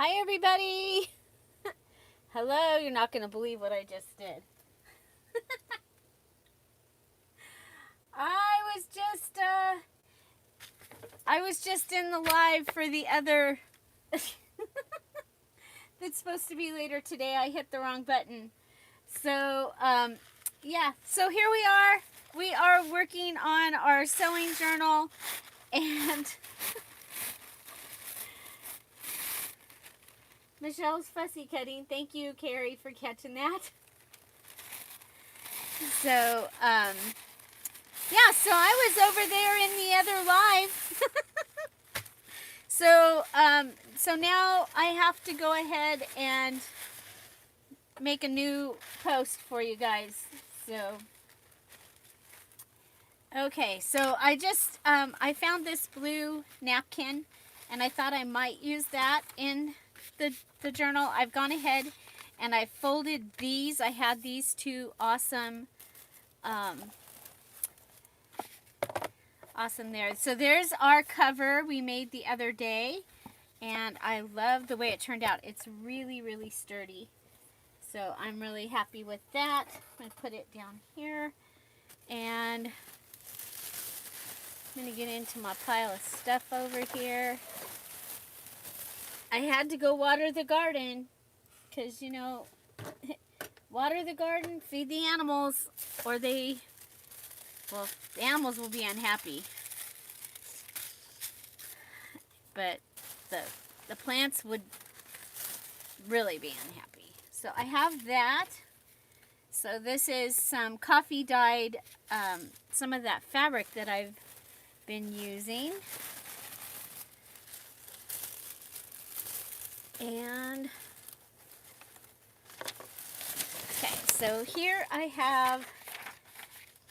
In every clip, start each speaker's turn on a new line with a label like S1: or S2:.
S1: Hi, everybody. Hello. You're not going to believe what I just did. I was just in the live for the other that's supposed to be later today. I hit the wrong button. So, yeah. So here we are. We are working on our sewing journal, and Michelle's fussy cutting. Thank you, Carrie, for catching that. So, yeah, so I was over there in the other live. So now I have to go ahead and make a new post for you guys. So, okay, so I just, I found this blue napkin, and I thought I might use that in the journal. I've gone ahead and I folded these. I had these two awesome, awesome there. So there's our cover we made the other day, and I love the way it turned out. It's really, really sturdy. So I'm really happy with that. I'm going to put it down here, and I'm going to get into my pile of stuff over here. I had to go water the garden because, you know, water the garden, feed the animals, or the animals will be unhappy. But the plants would really be unhappy. So I have that. So this is some coffee dyed, some of that fabric that I've been using. And, okay, so here I have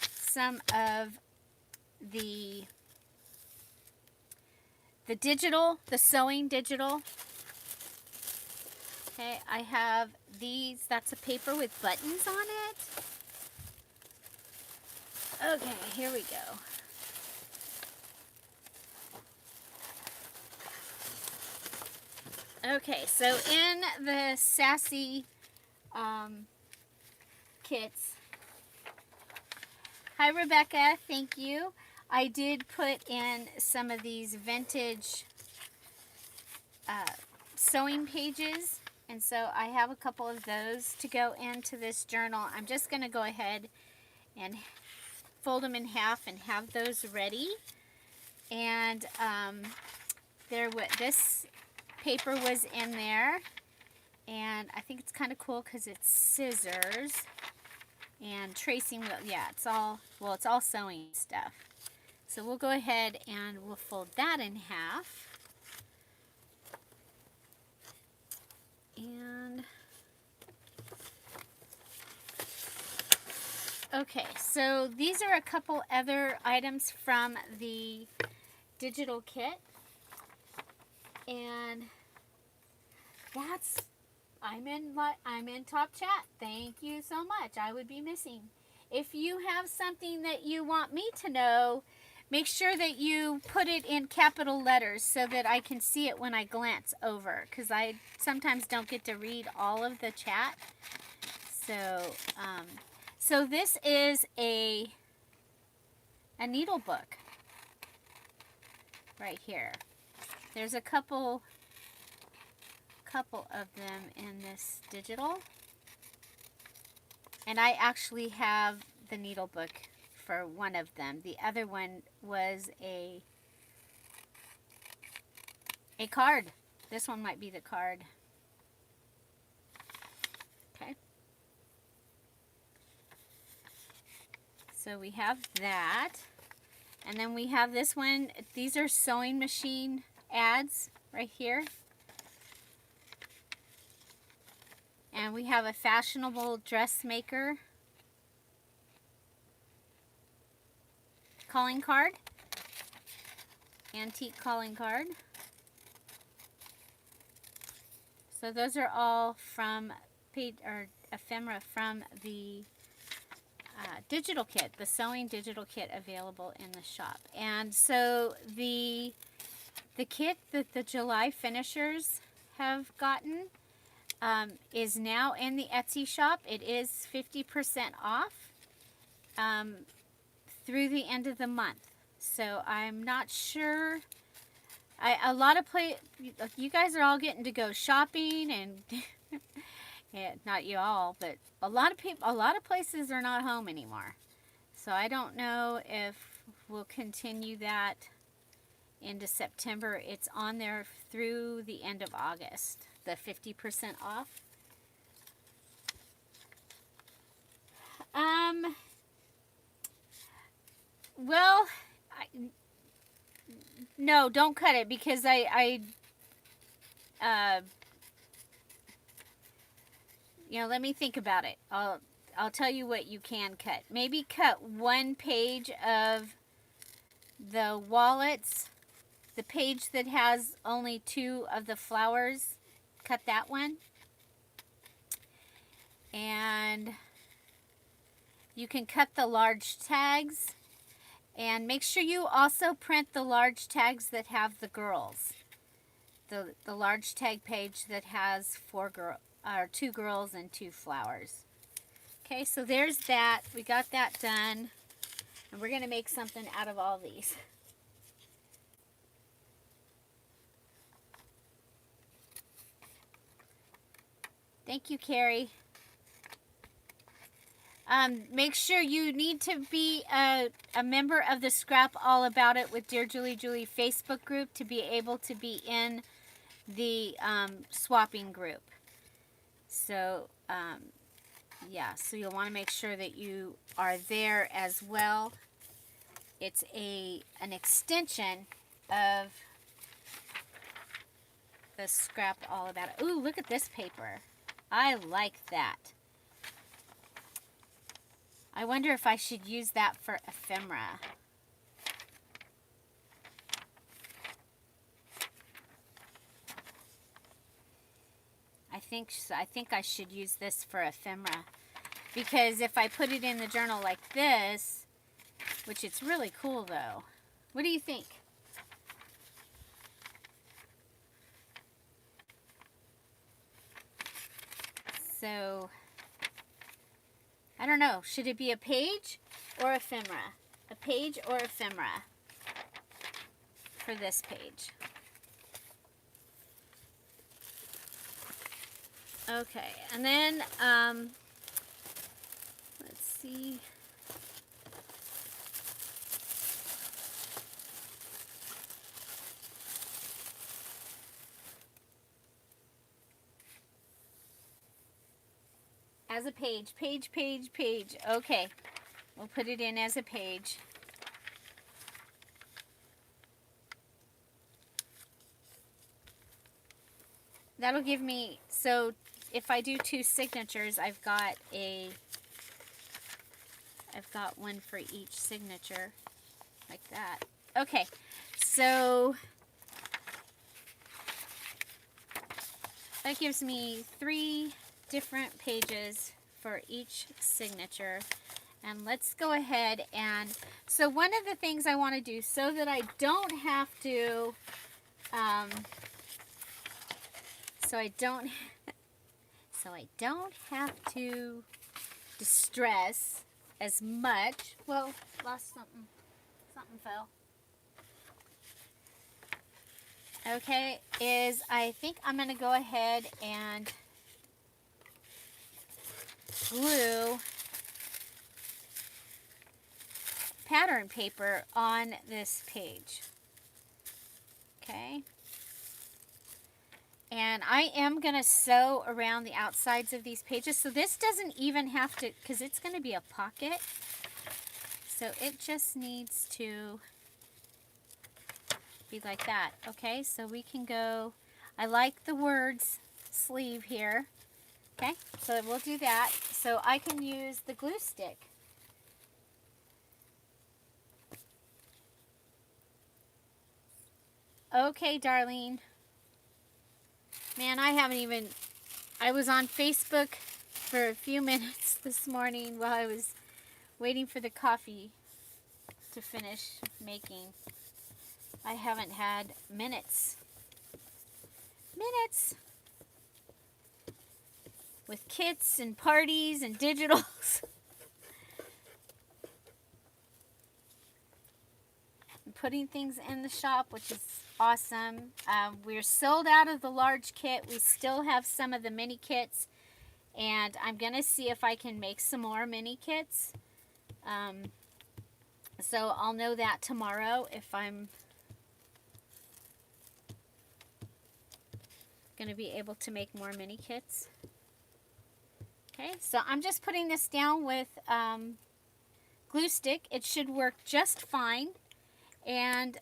S1: some of the digital, the sewing digital. Okay, I have these, that's a paper with buttons on it. Okay, here we go. Okay, so in the Sassy kits, hi Rebecca, thank you. I did put in some of these vintage sewing pages, and so I have a couple of those to go into this journal. I'm just going to go ahead and fold them in half and have those ready. And this paper was in there, and I think it's kind of cool because it's scissors and tracing wheel. Yeah, it's all sewing stuff. So we'll go ahead and we'll fold that in half. And okay, so these are a couple other items from the digital kit. And I'm in top chat. Thank you so much. I would be missing. If you have something that you want me to know, make sure that you put it in capital letters so that I can see it when I glance over, because I sometimes don't get to read all of the chat. So this is a needle book right here. There's a couple of them in this digital, and I actually have the needle book for one of them. The other one was a card. This one might be the card. Okay. So we have that. And then we have this one. These are sewing machine ads right here. And we have a fashionable dressmaker calling card, antique calling card. So those are all from ephemera from the digital kit, the sewing digital kit available in the shop. And so the kit that the July finishers have gotten is now in the Etsy shop. It is 50% off through the end of the month. So I'm not sure. A lot of you guys are all getting to go shopping, and yeah, not you all, but a lot of places are not home anymore. So I don't know if we'll continue that into September. It's on there through the end of August, the 50% off. Well, no, don't cut it, because let me think about it. I'll tell you what you can cut. Maybe cut one page of the wallets, the page that has only 2 of the flowers. Cut that one. And you can cut the large tags. And make sure you also print the large tags that have the girls. The large tag page that has 2 girls and 2 flowers. Okay, so there's that. We got that done. And we're going to make something out of all these. Thank you, Carrie. Make sure you need to be a member of the Scrap All About It with Dear Julie Julie Facebook group to be able to be in the swapping group. So, yeah, so you'll want to make sure that you are there as well. It's an extension of the Scrap All About It. Ooh, look at this paper. I like that. I wonder if I should use that for ephemera. I think I should use this for ephemera, because if I put it in the journal like this, which it's really cool though. What do you think? So, I don't know. Should it be a page or ephemera? A page or ephemera for this page? Okay, and then, let's see. As a page, page. Okay, we'll put it in as a page. That'll give me, so if I do 2 signatures, I've got one for each signature, like that. Okay, so that gives me 3 different pages for each signature. And let's go ahead and, so one of the things I want to do so that I don't have to, so I don't have to distress as much. Well, lost something. Something fell. Okay, I think I'm going to go ahead and glue pattern paper on this page. Okay. And I am going to sew around the outsides of these pages. So this doesn't even have to, because it's going to be a pocket. So it just needs to be like that. Okay, so we can go, I like the words sleeve here. Okay, so we'll do that. So I can use the glue stick. Okay, Darlene. Man, I was on Facebook for a few minutes this morning while I was waiting for the coffee to finish making. I haven't had minutes. with kits and parties and digitals. And putting things in the shop, which is awesome. We're sold out of the large kit. We still have some of the mini kits, and I'm going to see if I can make some more mini kits. So I'll know that tomorrow if I'm going to be able to make more mini kits. Okay, so I'm just putting this down with glue stick. It should work just fine. And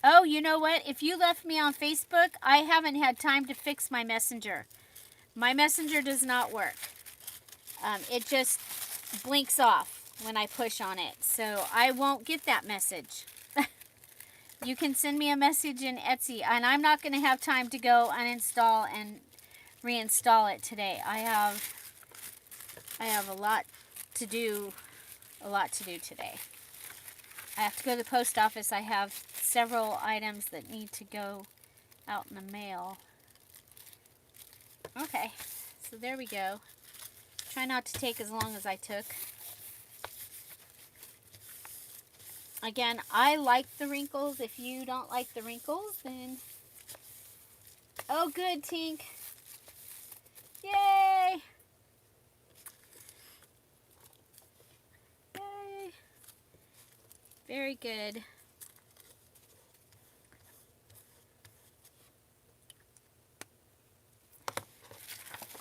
S1: oh, you know what? If you left me on Facebook, I haven't had time to fix my messenger. My messenger does not work. It just blinks off when I push on it. So I won't get that message. You can send me a message in Etsy, and I'm not going to have time to go uninstall and reinstall it today. I have a lot to do today. I have to go to the post office. I have several items that need to go out in the mail. Okay, so there we go. Try not to take as long as I took. Again, I like the wrinkles. If you don't like the wrinkles, then... Oh, good, Tink. Yay! Yay! Very good.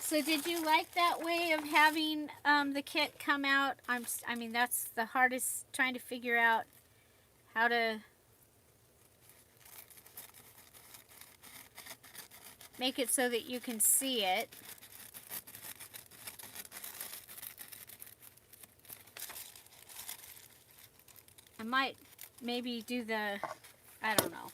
S1: So did you like that way of having the kit come out? I mean, that's the hardest, trying to figure out how to make it so that you can see it. I might maybe do the, I don't know.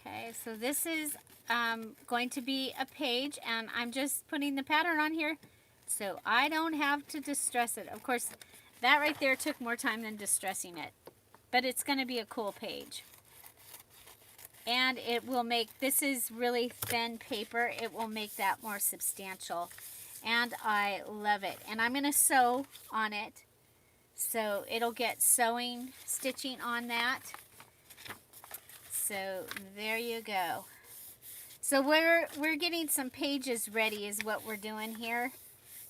S1: Okay, so this is going to be a page, and I'm just putting the pattern on here so I don't have to distress it. Of course, that right there took more time than distressing it, but it's going to be a cool page. And it will make, this is really thin paper, it will make that more substantial. And I love it. And I'm going to sew on it, so it'll get sewing, stitching on that. So there you go. So we're getting some pages ready is what we're doing here.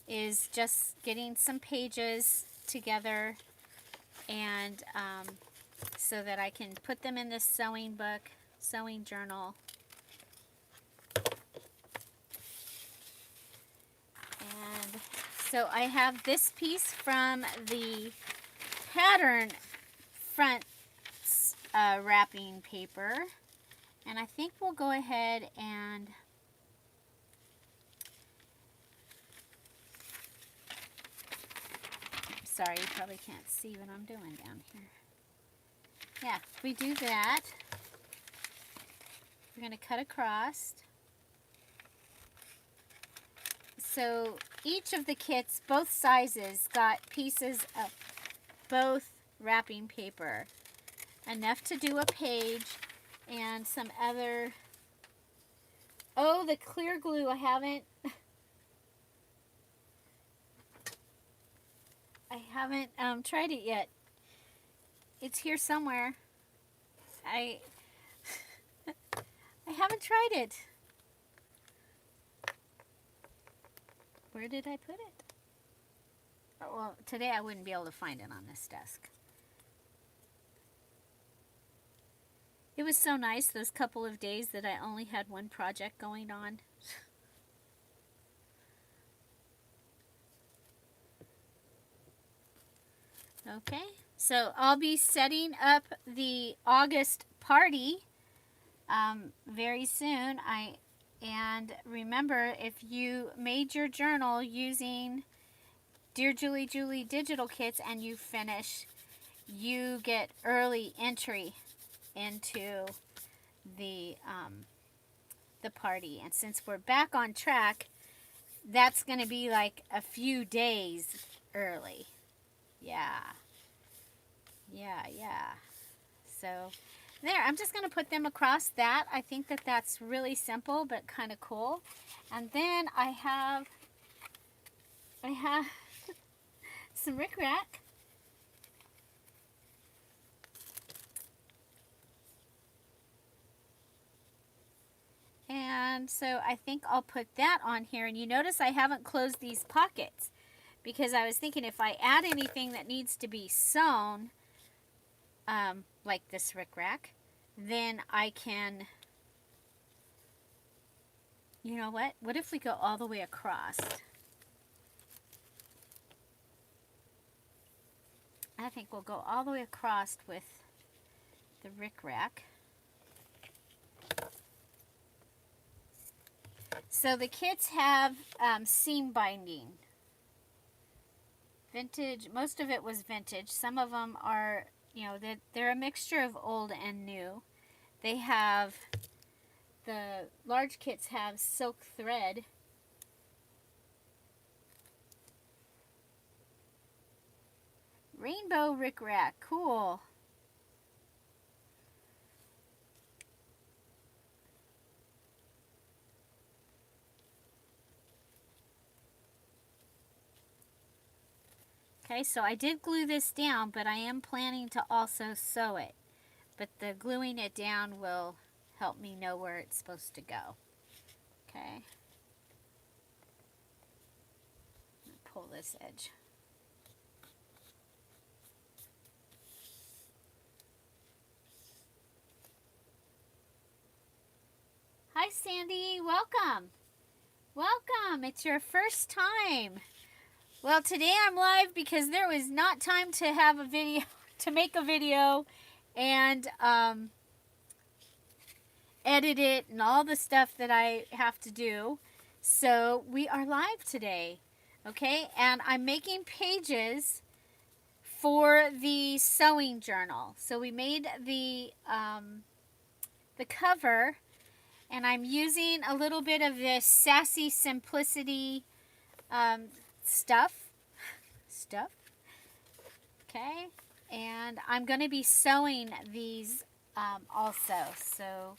S1: Is just getting some pages together, and so that I can put them in this sewing book, sewing journal. And so I have this piece from the pattern front wrapping paper, and I think we'll go ahead and sorry, you probably can't see what I'm doing down here. Yeah, if we do that, we're going to cut across. So each of the kits, both sizes, got pieces of both wrapping paper. Enough to do a page and some other... Oh, the clear glue, I haven't tried it yet. It's here somewhere. I haven't tried it. Where did I put it? Oh, well, today I wouldn't be able to find it on this desk. It was so nice those couple of days that I only had one project going on. Okay, so I'll be setting up the August party very soon. And remember, if you made your journal using Dear Julie Julie digital kits and you finish, you get early entry into the the party. And since we're back on track, that's going to be like a few days early. Yeah. Yeah. So there, I'm just going to put them across that. I think that that's really simple but kind of cool. And then I have some rickrack. And so I think I'll put that on here. And you notice I haven't closed these pockets because I was thinking if I add anything that needs to be sewn, like this rickrack, then I can, you know what? What if we go all the way across? I think we'll go all the way across with the rickrack. So the kits have seam binding. Vintage, most of it was vintage. Some of them are, you know, they're a mixture of old and new. They have, the large kits have silk thread. Rainbow rickrack, cool. Okay, so I did glue this down, but I am planning to also sew it. But the gluing it down will help me know where it's supposed to go. Okay. Pull this edge. Hi Sandy, welcome. Welcome, it's your first time. Well, today I'm live because there was not time to have a video, to make a video and edit it and all the stuff that I have to do. So we are live today, okay? And I'm making pages for the sewing journal. So we made the cover, and I'm using a little bit of this Sassy Simplicity stuff, okay? And I'm going to be sewing these also. So,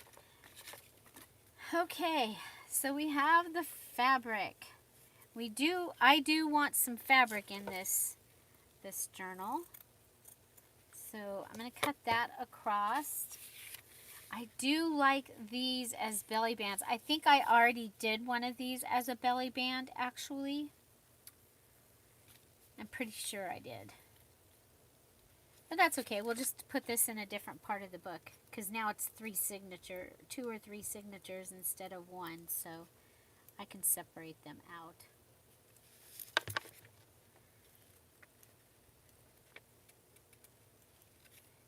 S1: okay, so we have the fabric. I do want some fabric in this journal. So I'm going to cut that across. I do like these as belly bands. I think I already did one of these as a belly band, actually. I'm pretty sure I did. But that's okay. We'll just put this in a different part of the book because now it's 2 or 3 signatures instead of 1, so I can separate them out.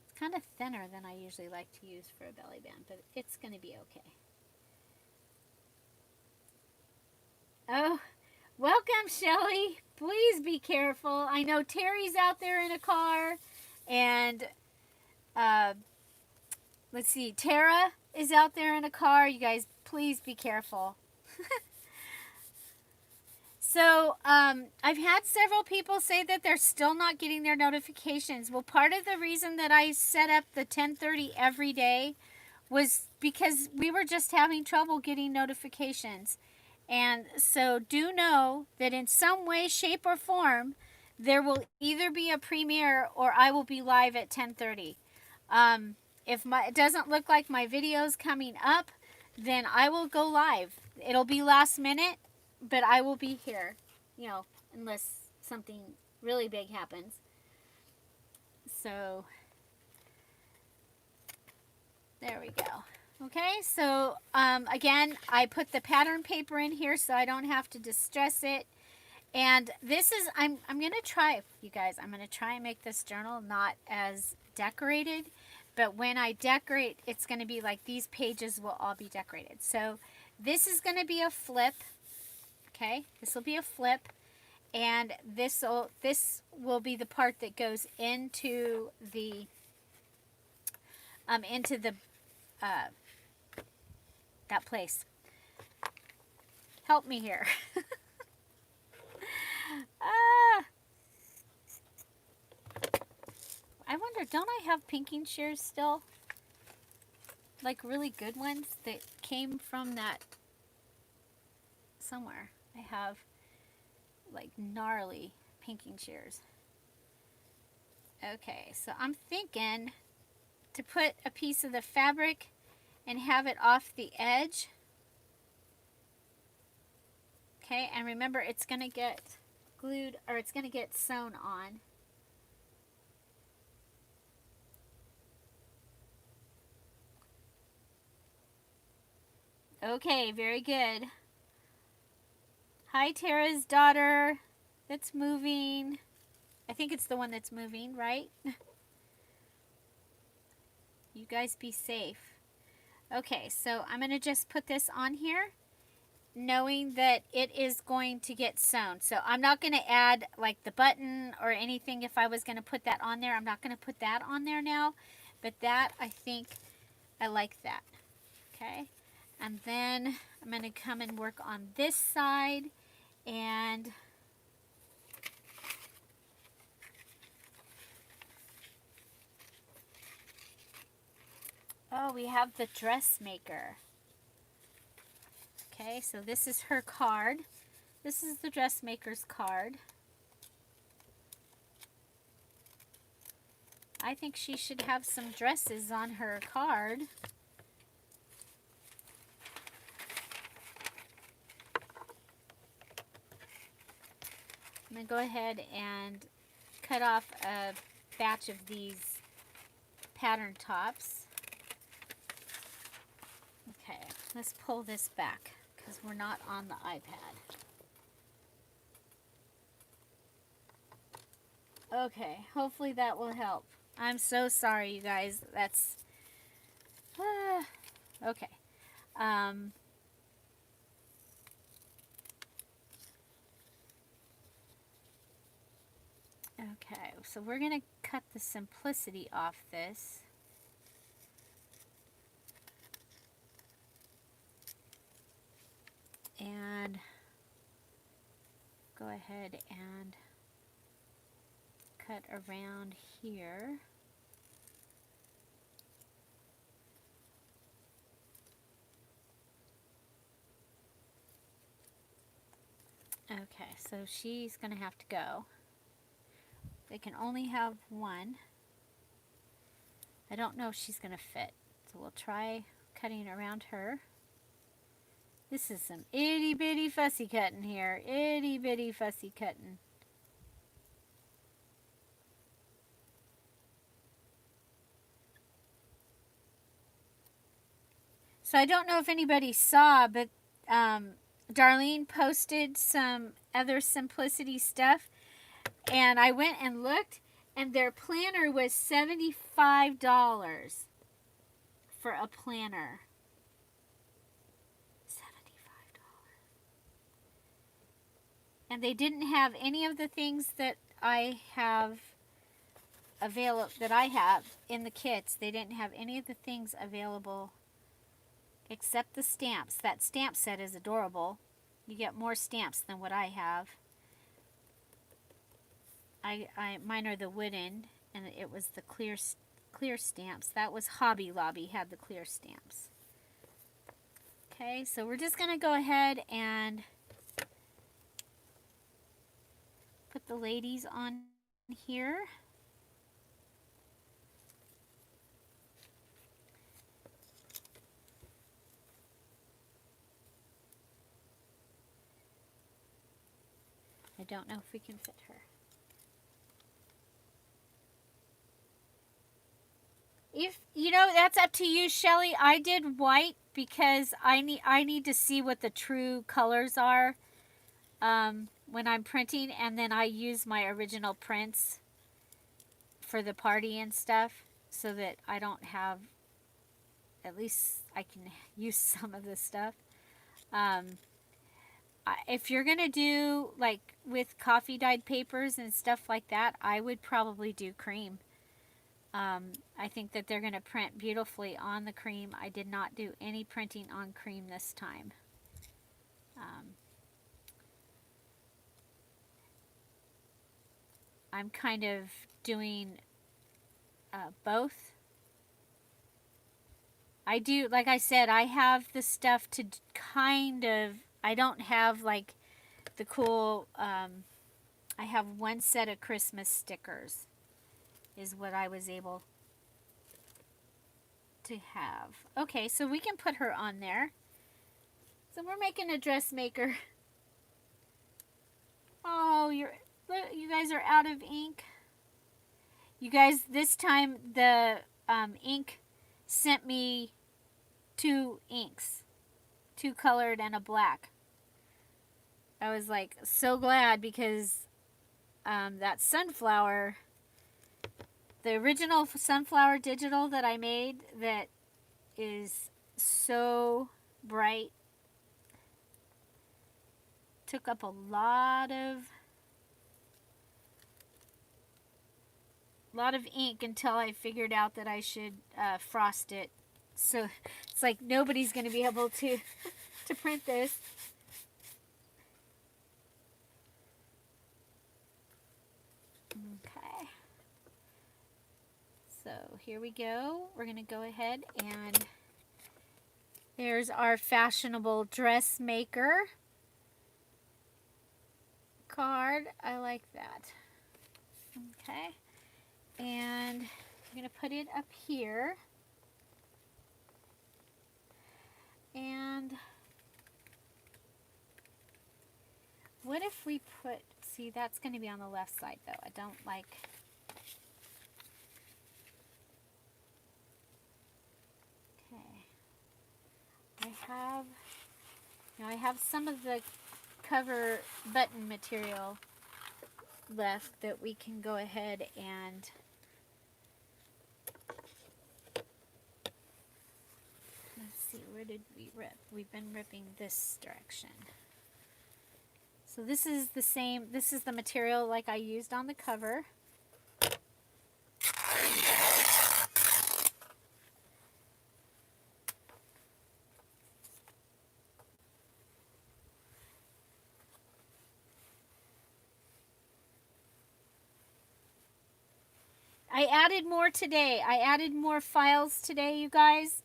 S1: It's kind of thinner than I usually like to use for a belly band, but it's going to be okay. Oh, welcome, Shelly. Please be careful. I know Terry's out there in a car, and let's see, Tara is out there in a car. You guys, please be careful. So, I've had several people say that they're still not getting their notifications. Well, part of the reason that I set up the 10:30 every day was because we were just having trouble getting notifications. And so do know that in some way, shape, or form, there will either be a premiere or I will be live at 10:30. If it doesn't look like my video's coming up, then I will go live. It'll be last minute, but I will be here, you know, unless something really big happens. So, there we go. Okay, so again, I put the pattern paper in here so I don't have to distress it. And this is, I'm going to try, you guys, I'm going to try and make this journal not as decorated. But when I decorate, it's going to be like these pages will all be decorated. So this is going to be a flip. Okay, this will be a flip. And this will be the part that goes into the that place. Help me here. Ah, I wonder, don't I have pinking shears still? Like really good ones that came from that somewhere. I have like gnarly pinking shears. Okay, so I'm thinking to put a piece of the fabric and have it off the edge. Okay, and remember it's going to get glued, or it's going to get sewn on. Okay, very good. Hi, Tara's daughter. That's moving. I think it's the one that's moving, right? You guys be safe. Okay, so I'm going to just put this on here, knowing that it is going to get sewn. So I'm not going to add like the button or anything. If I was going to put that on there, I'm not going to put that on there now. But that, I think, I like that. Okay. And then I'm going to come and work on this side. And oh, we have the dressmaker. Okay, so this is her card. This is the dressmaker's card. I think she should have some dresses on her card. I'm going to go ahead and cut off a batch of these pattern tops. Okay, let's pull this back because we're not on the iPad. Okay, hopefully that will help. I'm so sorry, you guys. That's... okay. Okay, so we're going to cut the simplicity off this. And go ahead and cut around here. Okay, so she's going to have to go. They can only have one. I don't know if she's going to fit. So we'll try cutting around her. This is some itty bitty fussy cutting here. Itty bitty fussy cutting. So I don't know if anybody saw, but Darlene posted some other simplicity stuff. And I went and looked, and their planner was $75 for a planner. $75. And they didn't have any of the things that I have available, that I have in the kits. They didn't have any of the things available except the stamps. That stamp set is adorable. You get more stamps than what I have. Mine are the wooden, and it was the clear stamps. That was Hobby Lobby, had the clear stamps. Okay, so we're just going to go ahead and put the ladies on here. I don't know if we can fit her. If you know, that's up to you, Shelly. I did white because I need to see what the true colors are when I'm printing, and then I use my original prints for the party and stuff so that I don't have, at least I can use some of this stuff. If you're gonna do like with coffee dyed papers and stuff like that, I would probably do cream. I think that they're going to print beautifully on the cream. I did not do any printing on cream this time. I'm kind of doing both. I do, like I said, I have the stuff to kind of, I don't have like the cool, I have one set of Christmas stickers is what I was able to have. Okay, so we can put her on there. So we're making a dressmaker. Oh, you guys are out of ink. You guys, this time the ink sent me 2 inks, 2 colored and a black. I was like so glad because that sunflower, the original sunflower digital that I made that is so bright, took up a lot of ink until I figured out that I should frost it. So it's like nobody's going to be able to to print this. Okay. So here we go. We're going to go ahead and there's our fashionable dressmaker card. I like that. Okay. And I'm going to put it up here. And what if we put, see, that's going to be on the left side though. I don't like, okay. I have some of the cover button material left that we can go ahead and let's see, where did we rip? We've been ripping this direction. So this is the same, this is the material like I used on the cover. I added more today. I added more files today, you guys.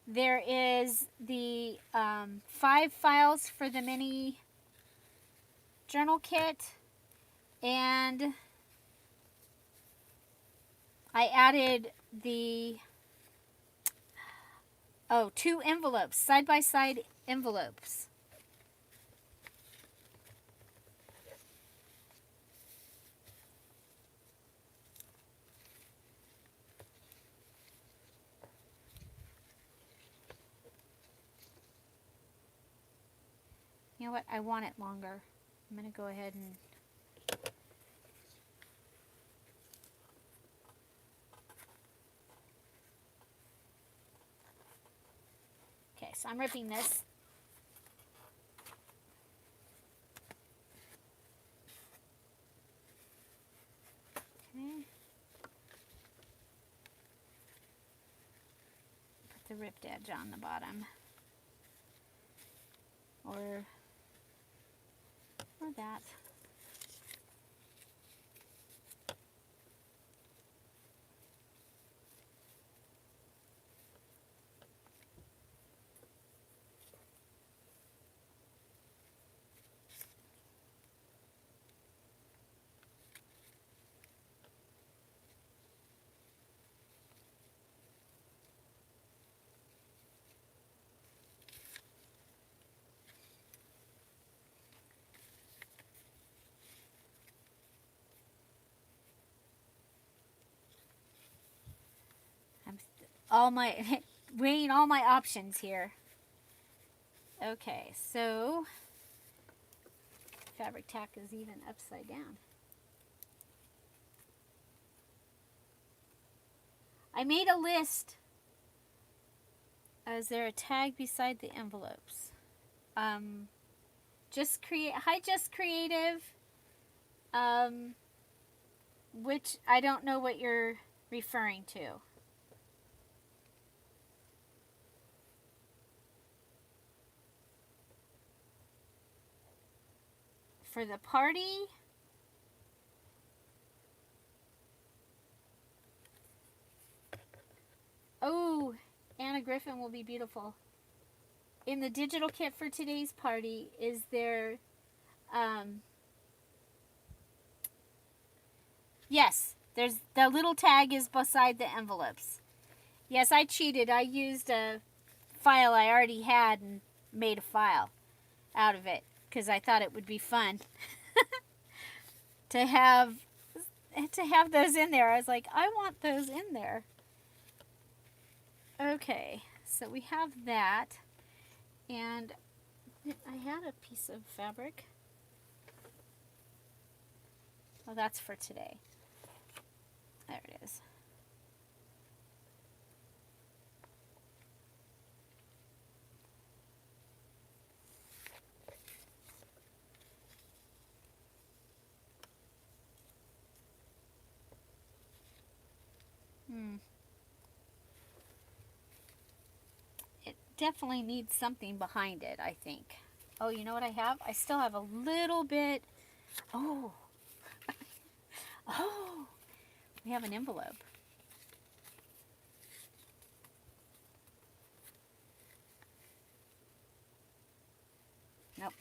S1: There is the 5 files for the mini journal kit, and I added the 2 envelopes, side-by-side envelopes. You know what? I want it longer. I'm going to go ahead and okay, so I'm ripping this. Okay. Put the ripped edge on the bottom. Or that. Weighing all my options here. Okay, so fabric tack is even upside down. I made a list. Is there a tag beside the envelopes? Just Creative. Which I don't know what you're referring to. For the party, griffin will be beautiful. In the digital kit for today's party is there, yes, there's the little tag is beside the envelopes. Yes, I cheated. I used a file I already had and made a file out of it because I thought it would be fun to have those in there. I was like, I want those in there. Okay, so we have that, and I had a piece of fabric. Oh, that's for today. There it is. It definitely needs something behind it, I think. Oh, you know what I have? I still have a little bit. Oh. Oh. We have an envelope. Nope.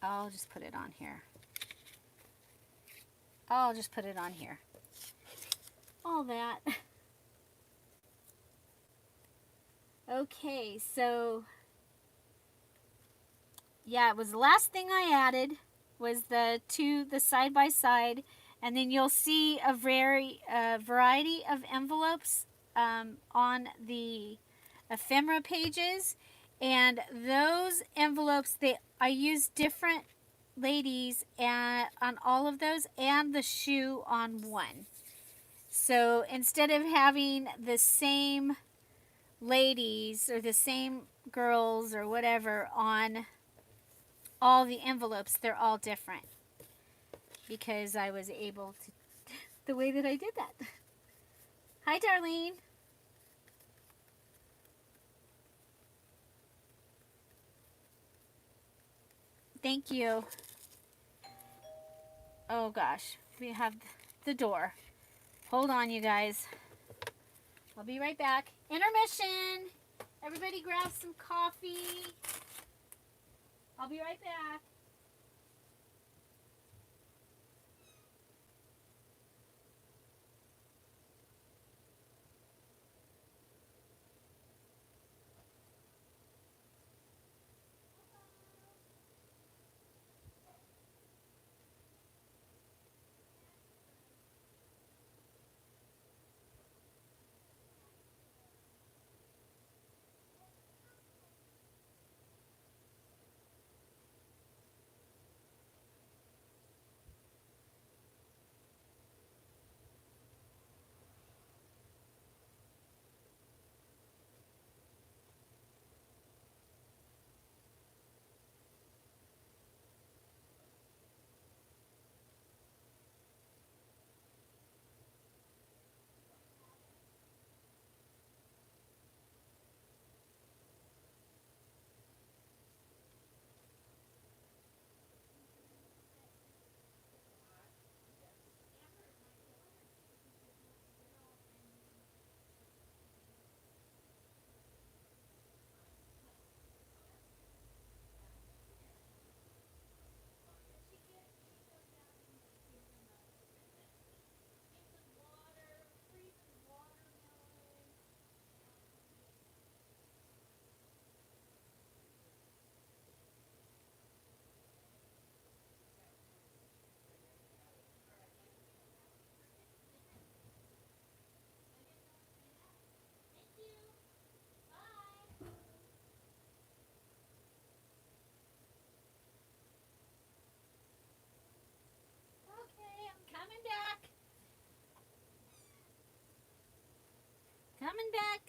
S1: I'll just put it on here. I'll just put it on here. All that. Okay, so yeah, it was the last thing I added was the side by side, and then you'll see a variety of envelopes on the ephemera pages, and those envelopes I use different ladies on all of those, and the shoe on one. So instead of having the same ladies or the same girls or whatever on all the envelopes, they're all different because I was able to the way that I did that. Hi, Darlene. Thank you. Oh gosh, we have the door. Hold on, you guys. I'll be right back. Intermission. Everybody grab some coffee. I'll be right back.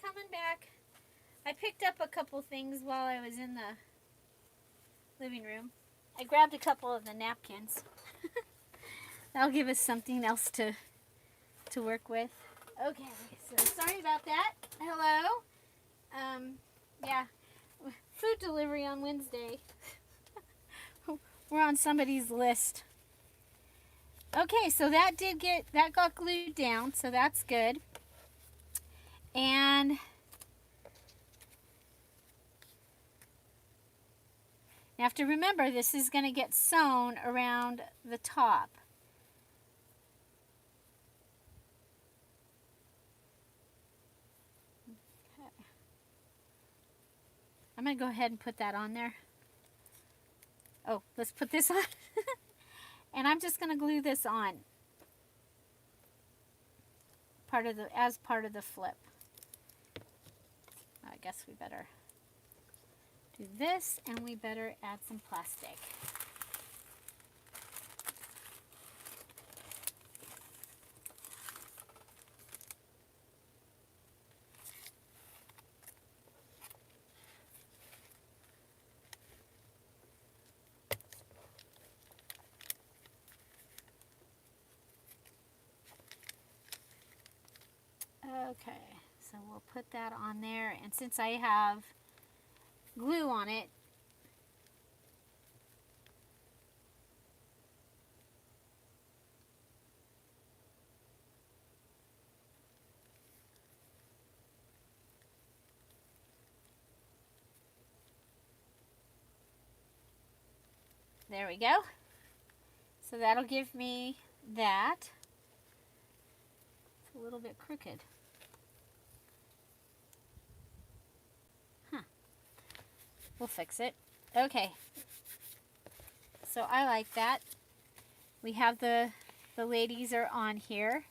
S1: Coming back. I picked up a couple things while I was in the living room. I grabbed a couple of the napkins. That'll give us something else to work with. Okay, so sorry about that. Hello. Yeah, food delivery on Wednesday. We're on somebody's list. Okay, so that got glued down, so that's good. And You have to remember this is going to get sewn around the top. Okay. I'm going to go ahead and put that on there. Oh, let's put this on. And I'm just going to glue this on as part of the flip. I guess we better do this, and we better add some plastic. Okay, so we'll put that on there, and since I have glue on it, there we go. So that'll give me that. It's a little bit crooked. Huh. We'll fix it. Okay. So I like that. We have the ladies are on here.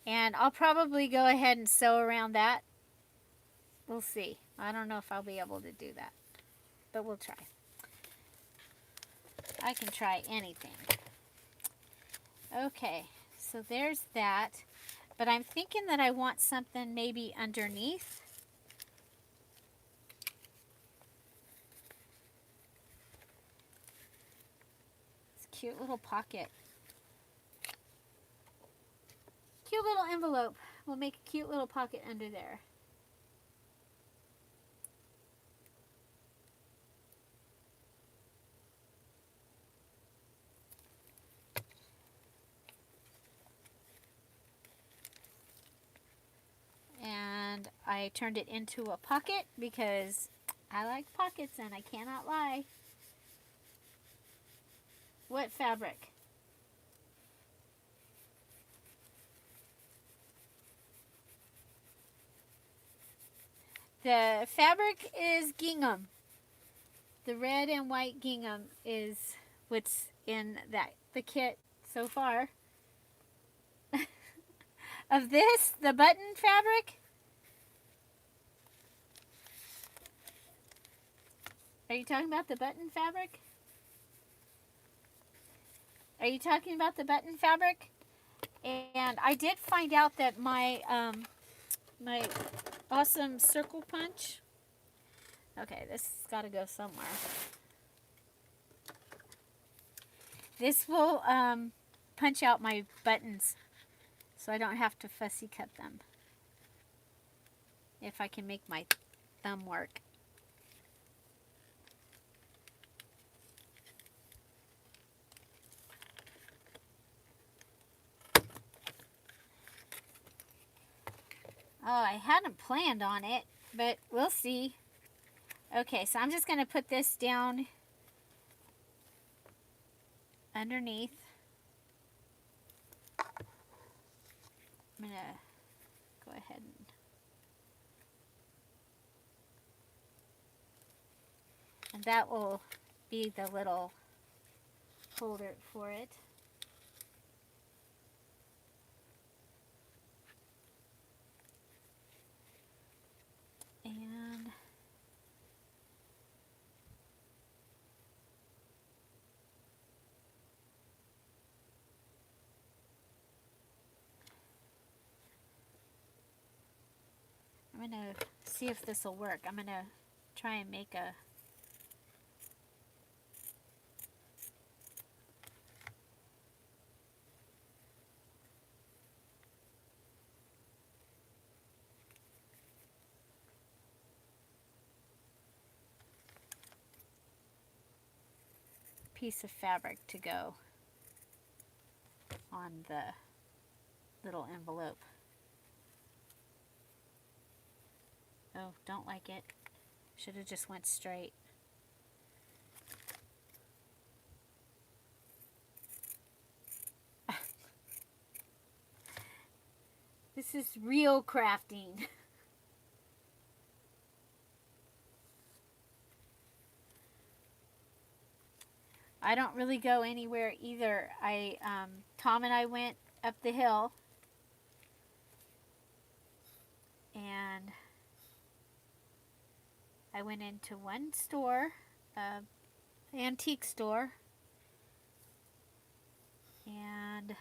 S1: And I'll probably go ahead and sew around that. We'll see. I don't know if I'll be able to do that. But we'll try. I can try anything. Okay, so there's that. But I'm thinking that I want something maybe underneath. It's a cute little pocket. Cute little envelope. We'll make a cute little pocket under there. And I turned it into a pocket because I like pockets and I cannot lie. What fabric? The fabric is gingham. The red and white gingham is what's in the kit so far. Of this, the button fabric. Are you talking about the button fabric? Are you talking about the button fabric? And I did find out that my my awesome circle punch. Okay, this has got to go somewhere. This will punch out my buttons so I don't have to fussy cut them. If I can make my thumb work. Oh, I hadn't planned on it, but we'll see. Okay, so I'm just going to put this down underneath. I'm going to go ahead and that will be the little holder for it. And I'm going to see if this will work. I'm going to try and make a piece of fabric to go on the little envelope. Oh, don't like it. Should have just went straight. This is real crafting. I don't really go anywhere either. Tom and I went up the hill, and I went into one store, antique store, and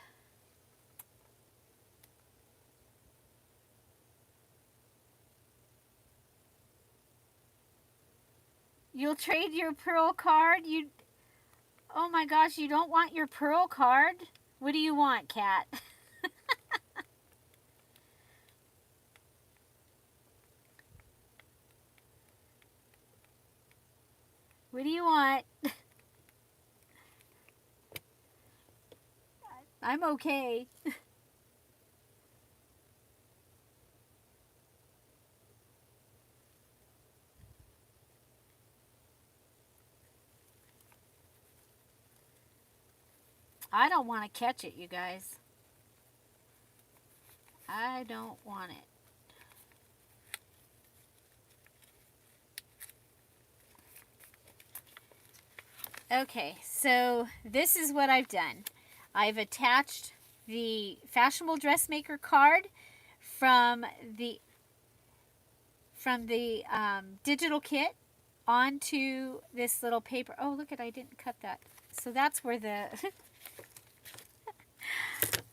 S1: you'll trade your pearl card? Oh my gosh, you don't want your pearl card? What do you want, Kat? What do you want? I'm okay. I don't want to catch it, you guys. I don't want it. Okay, so this is what I've done. I've attached the fashionable dressmaker card from the digital kit onto this little paper. Oh, look at, I didn't cut that. So that's where the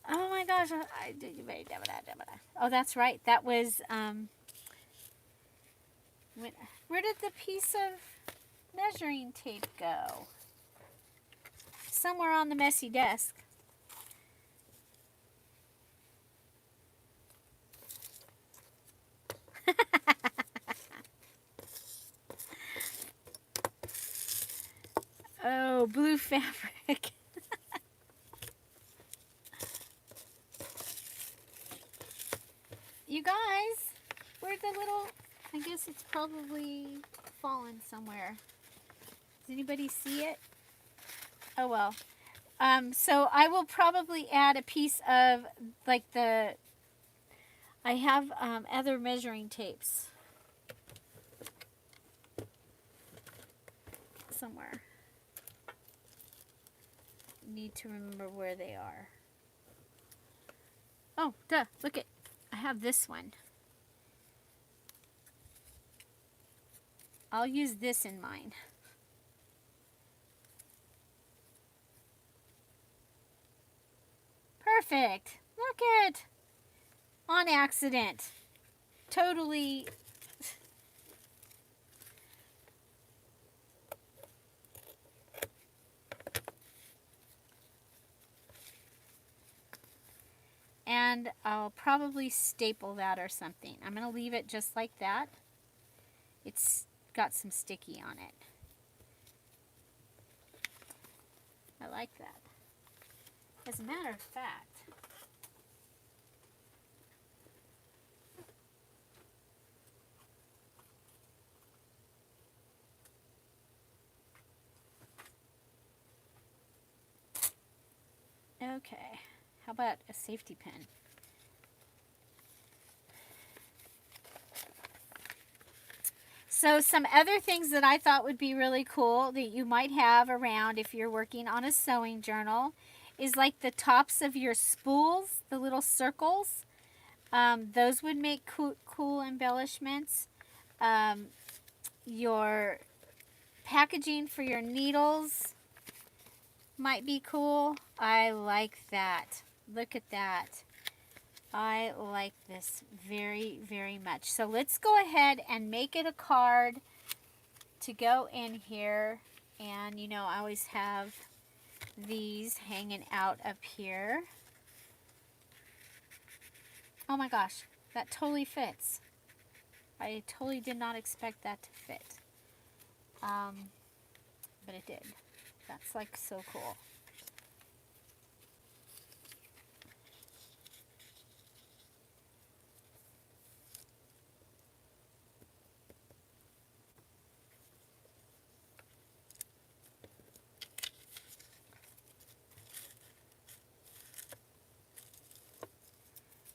S1: oh my gosh, oh, that's right. That was where did the piece of measuring tape go? Somewhere on the messy desk. Oh, blue fabric. You guys, where'd the little, I guess it's probably fallen somewhere. Does anybody see it? Oh well. So I will probably add a piece of like I have other measuring tapes somewhere. Need to remember where they are. Oh, duh, look it. I have this one. I'll use this in mine. Perfect. Look it. On accident. Totally. And I'll probably staple that or something. I'm going to leave it just like that. It's got some sticky on it. I like that. As a matter of fact, okay, how about a safety pin? So some other things that I thought would be really cool that you might have around if you're working on a sewing journal is like the tops of your spools, the little circles. Those would make cool embellishments. Your packaging for your needles might be cool. I like that. Look at that. I like this very, very much. So let's go ahead and make it a card to go in here. And you know, I always have these hanging out up here. Oh my gosh, that totally fits. I totally did not expect that to fit. But it did. That's like so cool.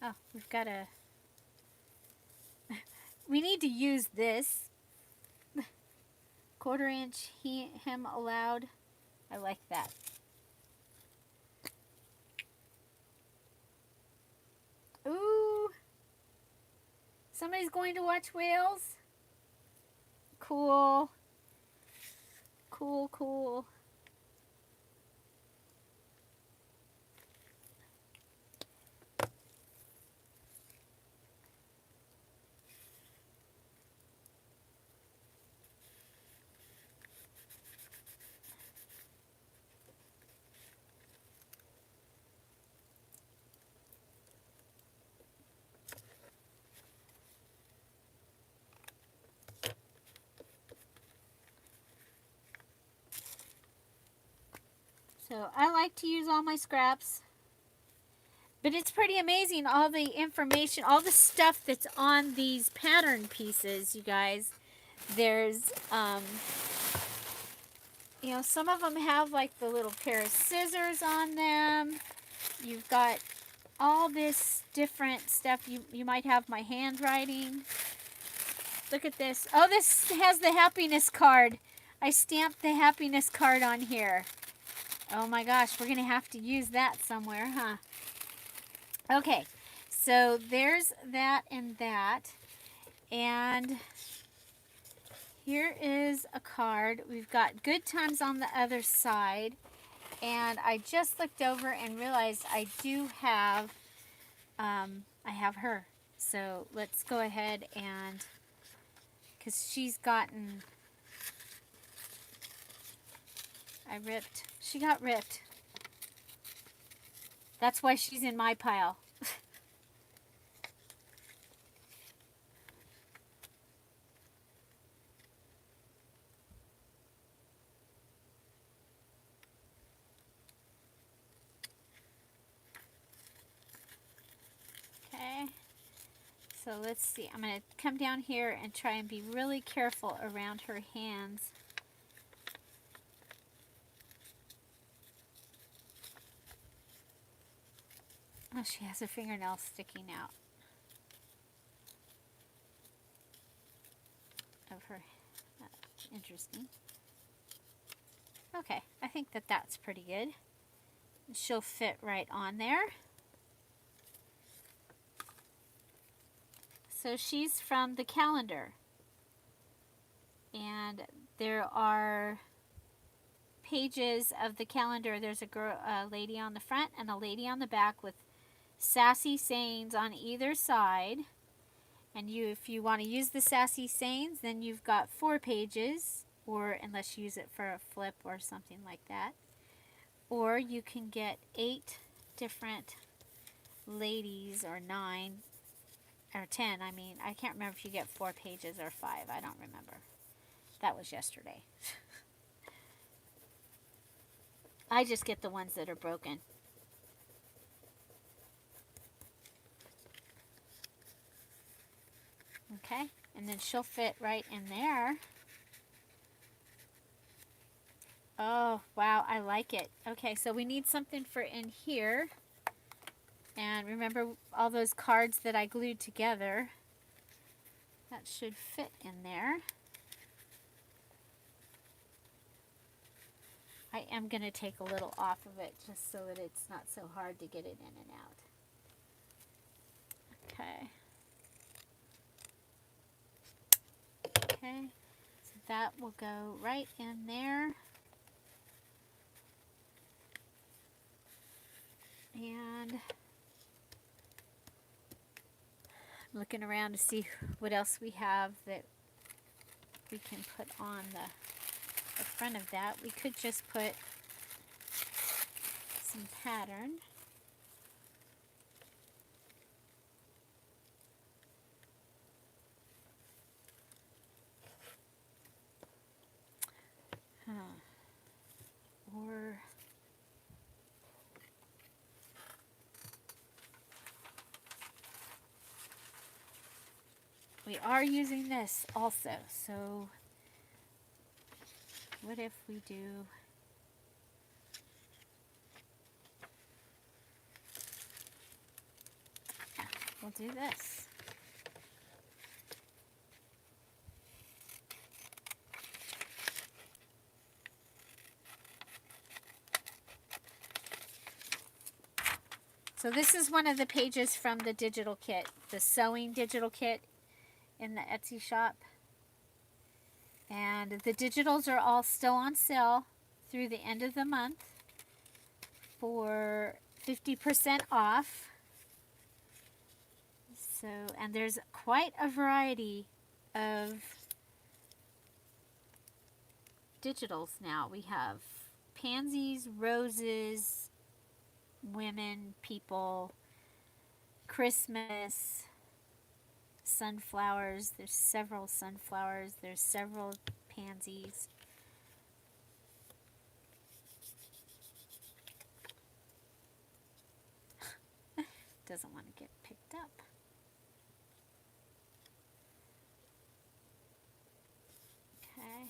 S1: Oh, we've got a... We need to use this. 1/4 inch hem allowed. I like that. Ooh. Somebody's going to watch whales? Cool. Cool, cool. So I like to use all my scraps. But it's pretty amazing, all the information, all the stuff that's on these pattern pieces, you guys. There's, you know, some of them have like the little pair of scissors on them. You've got all this different stuff. You might have my handwriting. Look at this. Oh, this has the happiness card. I stamped the happiness card on here. Oh my gosh, we're going to have to use that somewhere, huh? Okay, so there's that and that. And here is a card. We've got good times on the other side. And I just looked over and realized I do have, I have her. So let's go ahead and, because she's gotten, she got ripped. That's why she's in my pile. Okay. So let's see. I'm going to come down here and try and be really careful around her hands. Oh, she has her fingernail sticking out of her. That's interesting. Okay, I think that that's pretty good. She'll fit right on there. So she's from the calendar. And there are pages of the calendar. There's a lady on the front and a lady on the back with sassy sayings on either side. And if you want to use the sassy sayings, then you've got 4 pages, or unless you use it for a flip or something like that. Or you can get 8 different ladies, or 9, or 10. I mean, I can't remember if you get 4 pages or 5. I don't remember. That was yesterday. I just get the ones that are broken. Okay, and then she'll fit right in there. Oh, wow, I like it. Okay, so we need something for in here. And remember all those cards that I glued together? That should fit in there. I am going to take a little off of it just so that it's not so hard to get it in and out. Okay. Okay, so that will go right in there. And I'm looking around to see what else we have that we can put on the front of that. We could just put some pattern. Or we are using this also, so what if we do we'll do this. So this is one of the pages from the digital kit, the sewing digital kit in the Etsy shop. And the digitals are all still on sale through the end of the month for 50% off. So, and there's quite a variety of digitals now. We have pansies, roses, women, people, Christmas, sunflowers. There's several sunflowers. There's several pansies. Doesn't want to get picked up. Okay.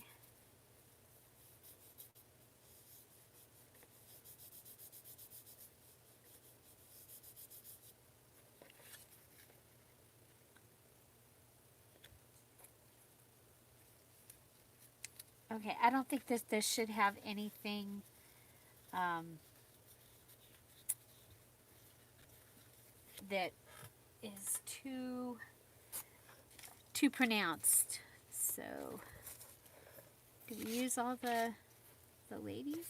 S1: Okay, I don't think this should have anything that is too pronounced. So, do we use all the ladies?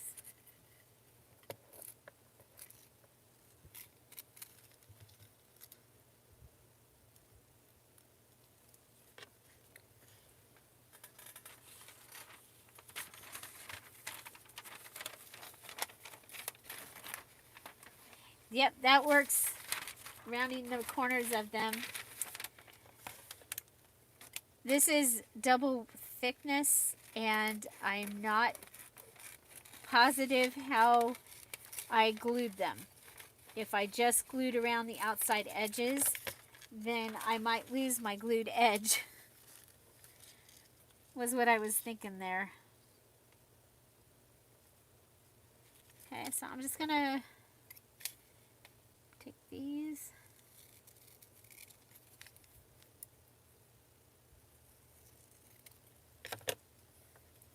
S1: Yep, that works. Rounding the corners of them. This is double thickness, and I'm not positive how I glued them. If I just glued around the outside edges, then I might lose my glued edge. Was what I was thinking there. Okay, so I'm just gonna take these.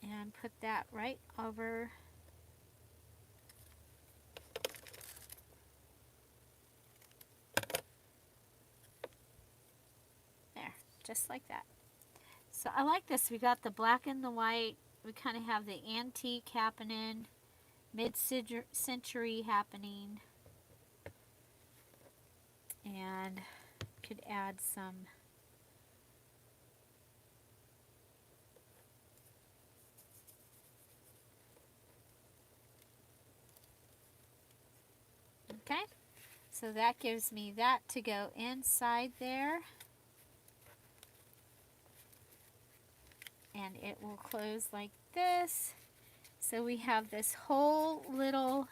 S1: And put that right over there, just like that. So I like this. We got the black and the white. We kind of have the antique happening, mid-century happening, and could add some okay, so that gives me that to go inside there, and it will close like this. So we have this whole little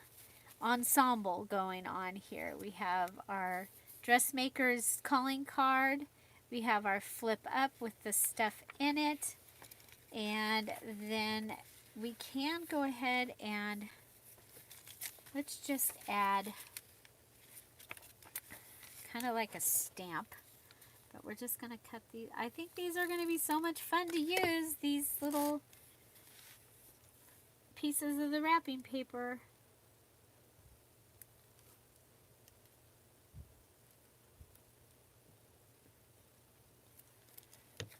S1: ensemble going on here. We have our dressmaker's calling card, we have our flip up with the stuff in it, and then we can go ahead and let's just add kind of like a stamp, but we're just going to cut these. I think these are going to be so much fun to use, these little pieces of the wrapping paper.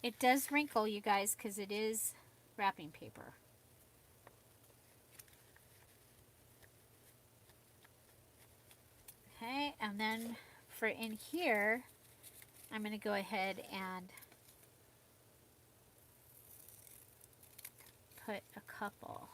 S1: It does wrinkle, you guys, because it is wrapping paper. Okay, and then for in here, I'm going to go ahead and put a couple.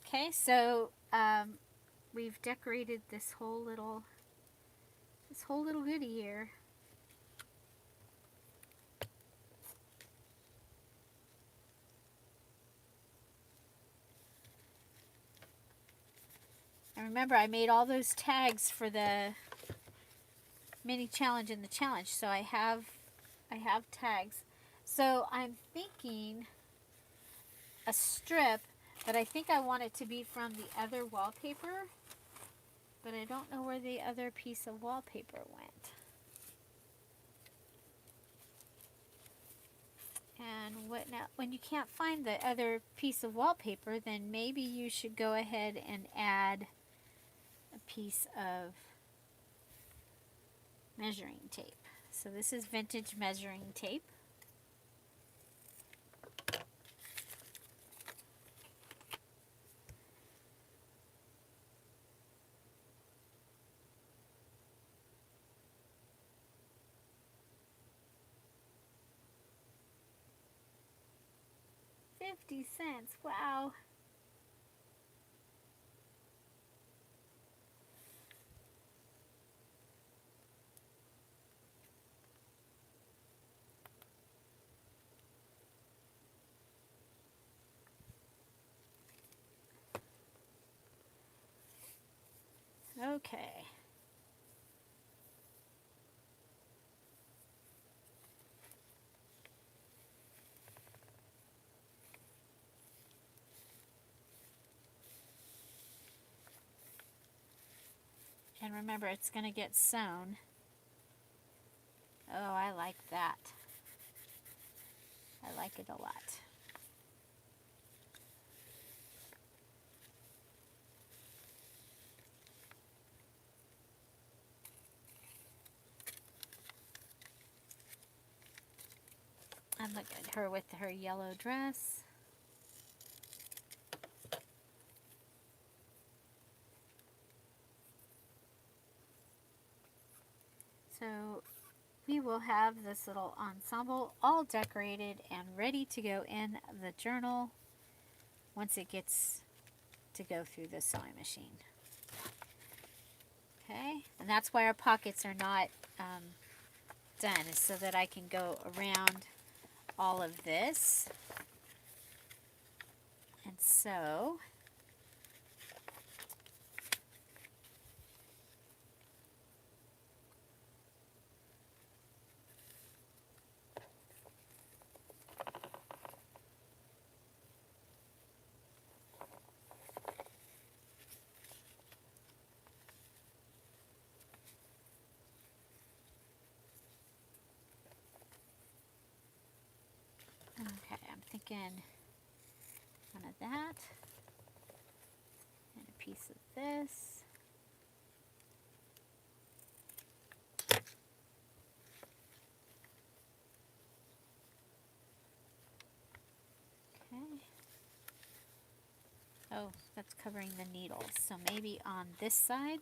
S1: Okay, so we've decorated this whole little goodie here. And remember, I made all those tags for the mini challenge and the challenge, so I have tags. So I'm thinking a strip, but I think I want it to be from the other wallpaper, but I don't know where the other piece of wallpaper went. And what now, when you can't find the other piece of wallpaper, then maybe you should go ahead and add a piece of measuring tape. So this is vintage measuring tape. $0.50, wow. Okay. And remember, it's going to get sewn. Oh, I like that. I like it a lot. And look at her with her yellow dress. So we will have this little ensemble all decorated and ready to go in the journal once it gets to go through the sewing machine. Okay, and that's why our pockets are not done, is so that I can go around all of this and sew. Okay, I'm thinking one of that and a piece of this. Okay. Oh, that's covering the needles. So maybe on this side.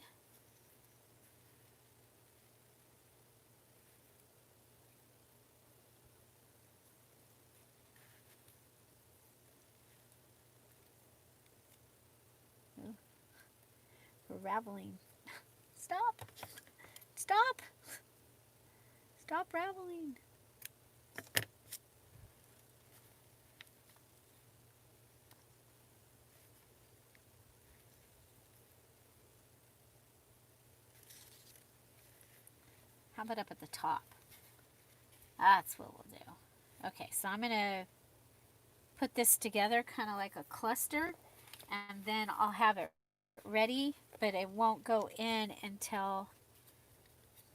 S1: Ooh, we're raveling. Stop! Stop! Stop raveling. How about up at the top? That's what we'll do. Okay, so I'm going to put this together kind of like a cluster, and then I'll have it ready, but it won't go in until...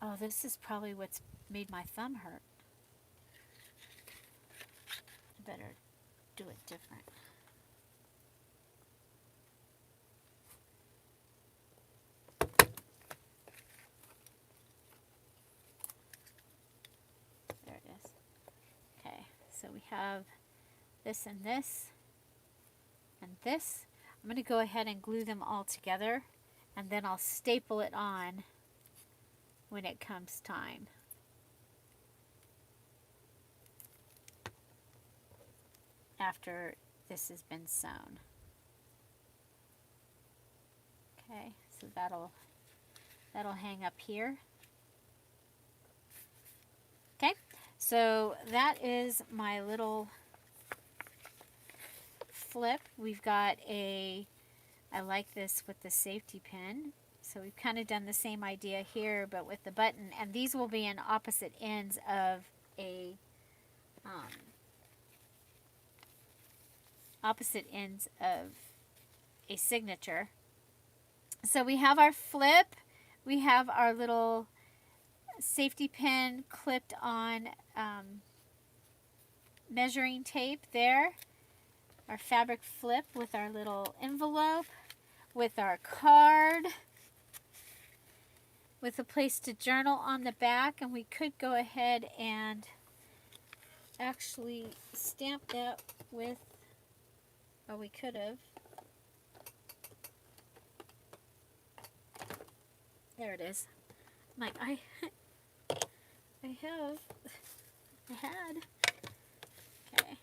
S1: Oh, this is probably what's made my thumb hurt. I better do it different. There it is. Okay, so we have this and this and this. I'm going to go ahead and glue them all together, and then I'll staple it on when it comes time. After this has been sewn. Okay, so that'll hang up here. Okay, so that is my little flip. We've got a I like this with the safety pin. So we've kind of done the same idea here, but with the button. And these will be in opposite ends of a signature. So we have our flip. We have our little safety pin clipped on measuring tape there. Our fabric flip with our little envelope, with our card, with a place to journal on the back. And we could go ahead and actually stamp that with, or we could have. There it is. I'm like, I had. Okay.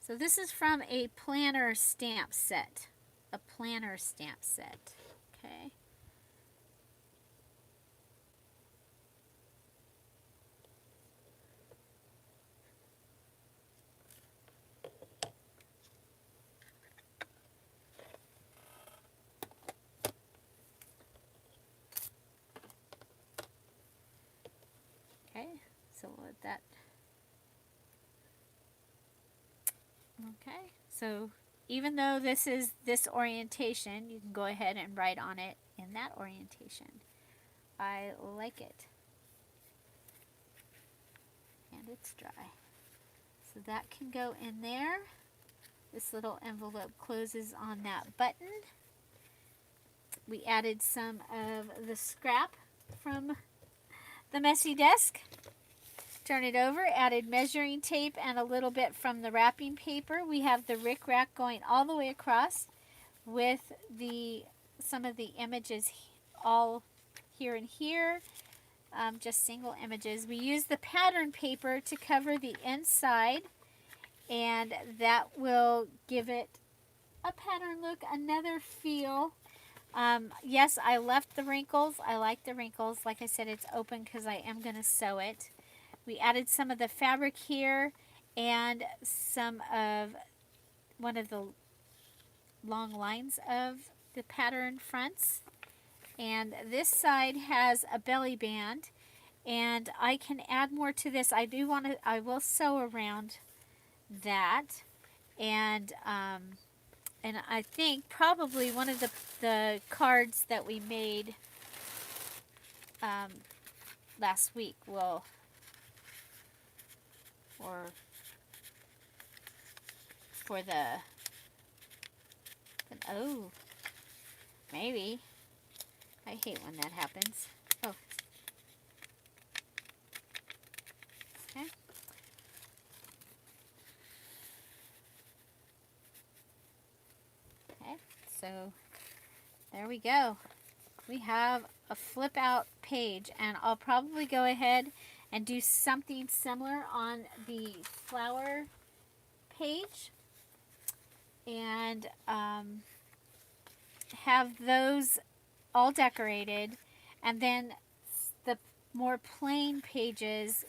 S1: So this is from a planner stamp set. A planner stamp set. Okay. Okay, so we'll let that. Okay, so even though this is this orientation, you can go ahead and write on it in that orientation. I like it. And it's dry. So that can go in there. This little envelope closes on that button. We added some of the scrap from the messy desk. Turn it over, added measuring tape and a little bit from the wrapping paper. We have the rickrack going all the way across with some of the images all here and here, just single images. We use the pattern paper to cover the inside, and that will give it a pattern look, another feel. Yes, I left the wrinkles. I like the wrinkles. Like I said, it's open because I am going to sew it. We added some of the fabric here and some of one of the long lines of the pattern fronts. And this side has a belly band, and I can add more to this. I will sew around that, and I think probably one of the cards that we made last week will, or for oh, maybe. I hate when that happens. Oh. Okay. Okay, so there we go. We have a flip out page, and I'll probably go ahead and do something similar on the flower page, and have those all decorated, and then the more plain pages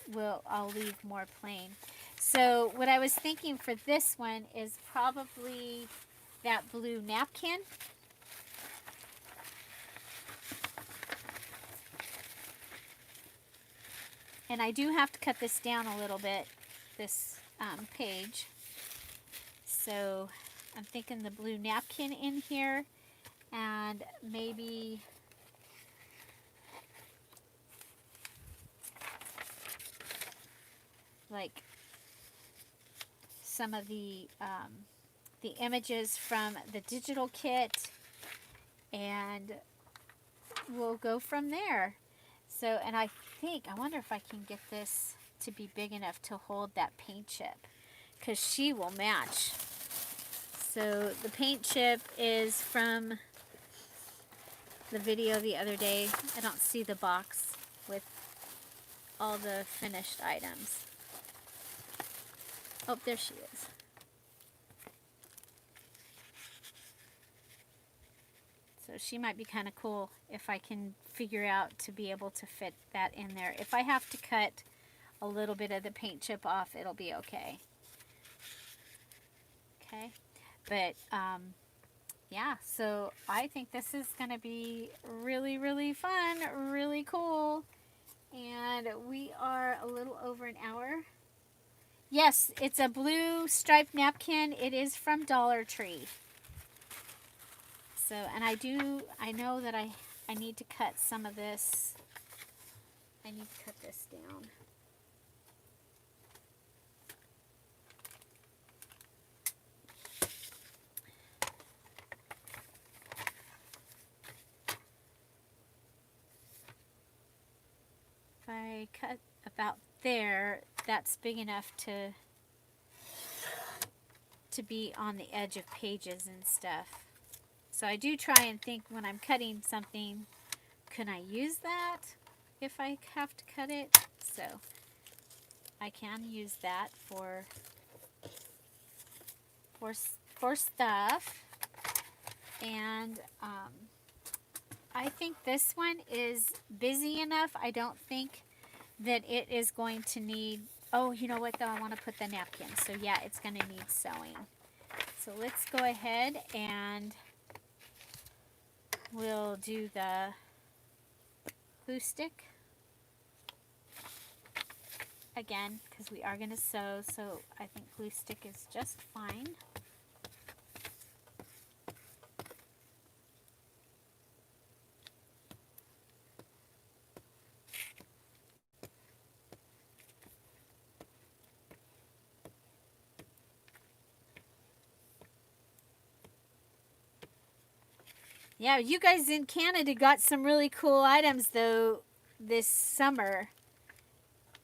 S1: I'll leave more plain. So what I was thinking for this one is probably that blue napkin. And I do have to cut this down a little bit, this page. So I'm thinking the blue napkin in here, and maybe like some of the images from the digital kit, and we'll go from there. So, and I wonder if I can get this to be big enough to hold that paint chip, because she will match. So the paint chip is from the video the other day. I don't see the box with all the finished items. Oh, there she is. So she might be kind of cool if I can figure out to be able to fit that in there. If I have to cut a little bit of the paint chip off, it'll be okay. Okay, but yeah, so I think this is going to be really, really fun, really cool. And we are a little over an hour. Yes, it's a blue striped napkin. It is from Dollar Tree. So, and I know that I need to cut some of this. I need to cut this down. If I cut about there, that's big enough to be on the edge of pages and stuff. So I do try and think when I'm cutting something, can I use that if I have to cut it? So I can use that for stuff. And I think this one is busy enough. I don't think that it is going to need, oh, you know what though, I want to put the napkin. So yeah, it's going to need sewing. So let's go ahead and we'll do the glue stick again because we are going to sew. So I think glue stick is just fine. Yeah, you guys in Canada got some really cool items though this summer.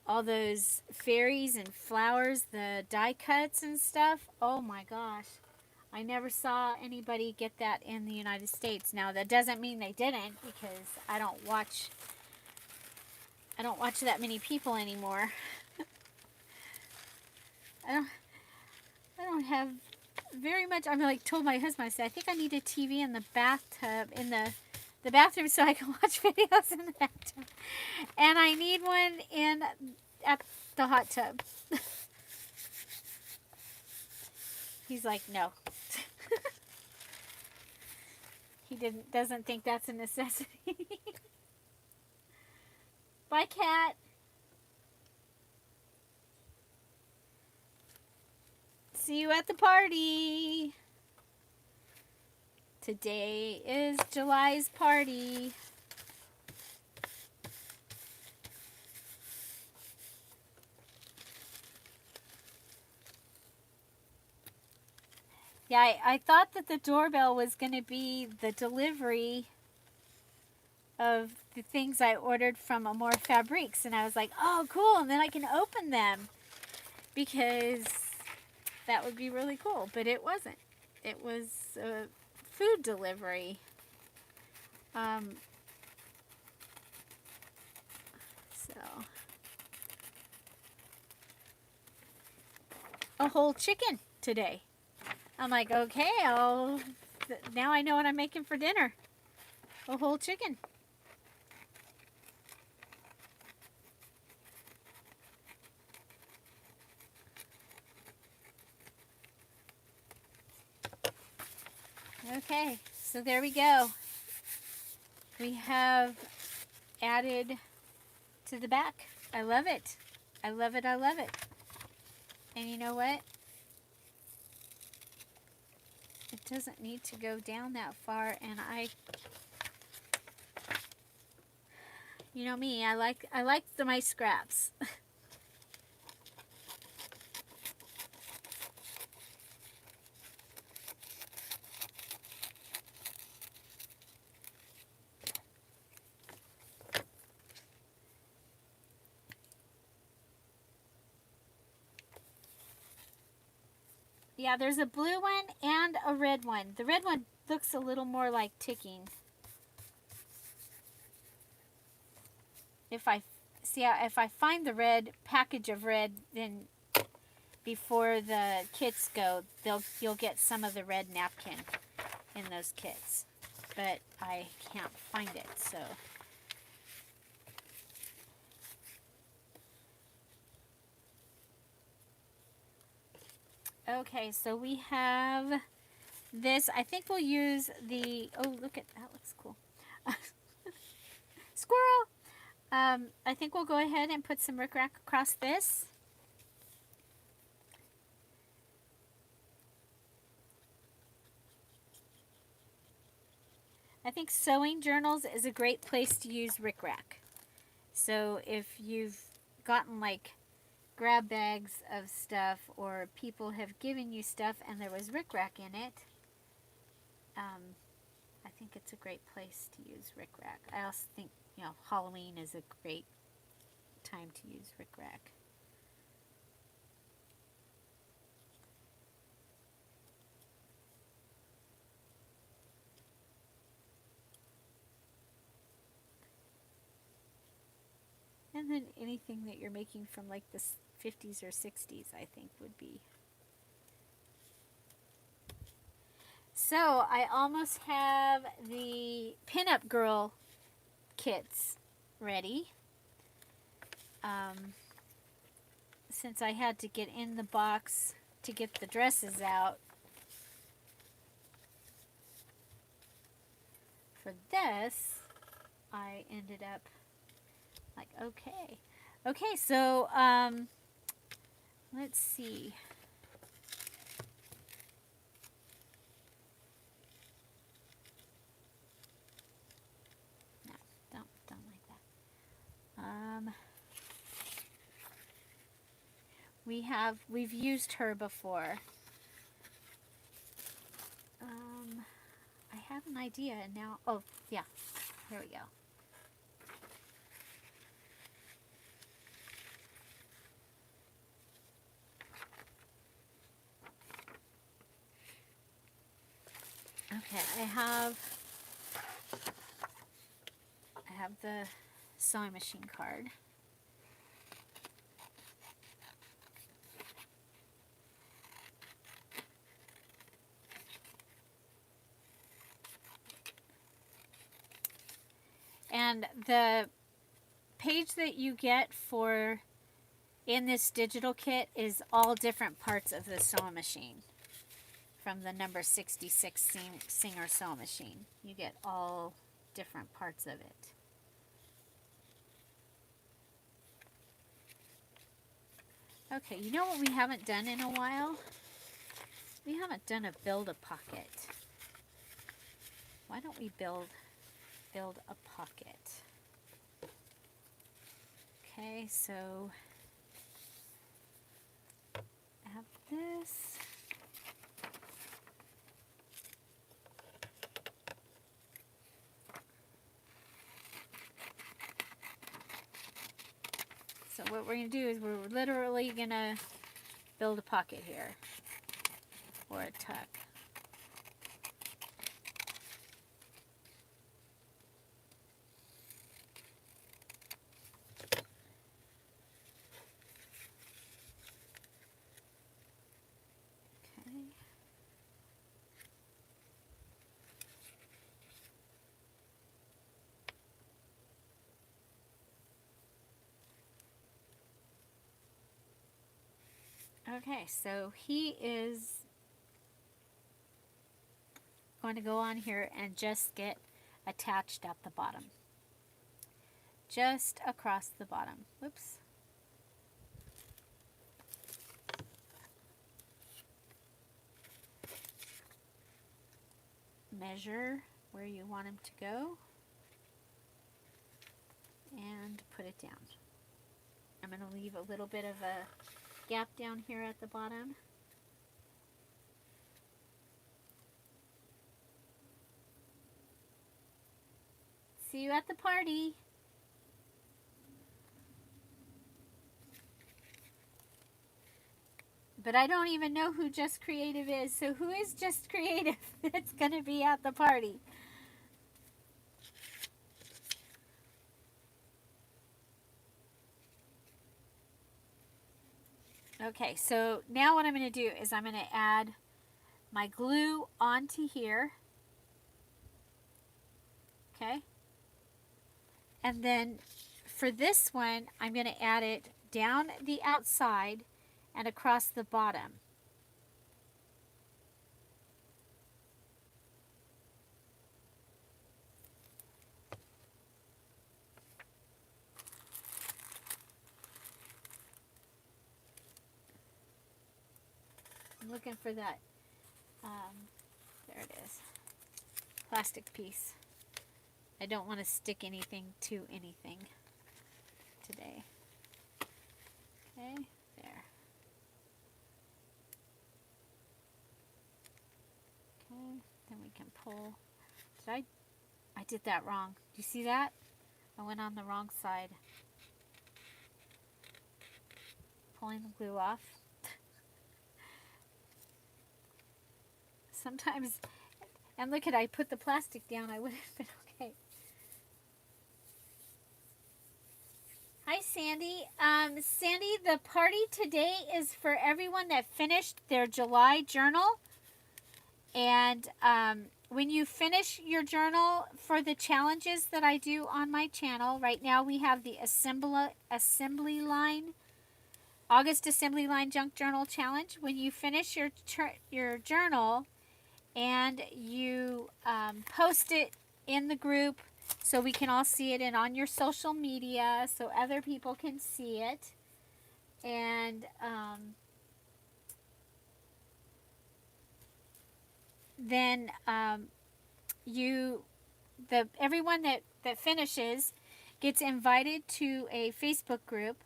S1: All those fairies and flowers, the die cuts and stuff. Oh my gosh. I never saw anybody get that in the United States. Now that doesn't mean they didn't because I don't watch that many people anymore. I don't have very much. I'm like told my husband, I said, I think I need a TV in the bathtub, in the bathroom so I can watch videos in the bathtub. And I need one at the hot tub. He's like, no. He doesn't think that's a necessity. Bye, cat. See you at the party. Today is July's party. Yeah, I thought that the doorbell was going to be the delivery of the things I ordered from Amore Fabriques. And I was like, oh, cool. And then I can open them because that would be really cool. But it wasn't. It was a food delivery. So a whole chicken today. I'm like, okay, now I know what I'm making for dinner. A whole chicken. Okay, so there we go. We have added to the back. I love it. I love it. I love it. And you know what? It doesn't need to go down that far, and you know me, I like my scraps. Yeah, there's a blue one and a red one. The red one looks a little more like ticking. If I find the red package of red, then before the kits go, you'll get some of the red napkin in those kits. But I can't find it, so. Okay, so we have this, I think we'll use the, oh, look at that, looks cool. Squirrel! I think we'll go ahead and put some rickrack across this. I think sewing journals is a great place to use rickrack. So if you've gotten like grab bags of stuff, or people have given you stuff and there was rickrack in it, I think it's a great place to use rickrack. I also think, you know, Halloween is a great time to use rickrack. And then anything that you're making from like the 50s or 60s, I think would be. So I almost have the pinup girl kits ready. Since I had to get in the box to get the dresses out. For this, I ended up like, okay, so let's see. No, don't like that. We've used her before. I have an idea and now, oh yeah, here we go. Okay, I have the sewing machine card. And the page that you get for in this digital kit is all different parts of the sewing machine. From the number 66 Singer sewing machine. You get all different parts of it. Okay, you know what we haven't done in a while? We haven't done a build a pocket. Why don't we build a pocket? Okay, so I have this. So what we're going to do is we're literally going to build a pocket here, or a tuck. Okay, so he is going to go on here and just get attached at the bottom. Just across the bottom. Whoops. Measure where you want him to go and put it down. I'm going to leave a little bit of a gap down here at the bottom. See you at the party. But I don't even know who Just Creative is, so who is Just Creative that's going to be at the party? Okay, so now what I'm going to do is I'm going to add my glue onto here. Okay. And then for this one, I'm going to add it down the outside and across the bottom. I'm looking for that. There it is. Plastic piece. I don't want to stick anything to anything today. Okay, there. Okay, then we can pull. I did that wrong. Do you see that? I went on the wrong side. Pulling the glue off. Sometimes, and look at, I put the plastic down, I would have been okay. Hi, Sandy. Sandy, the party today is for everyone that finished their July journal. And when you finish your journal for the challenges that I do on my channel, right now we have the assembly line, August Assembly Line Junk Journal Challenge. When you finish your journal and you post it in the group so we can all see it, and on your social media so other people can see it, and then everyone that finishes gets invited to a Facebook group,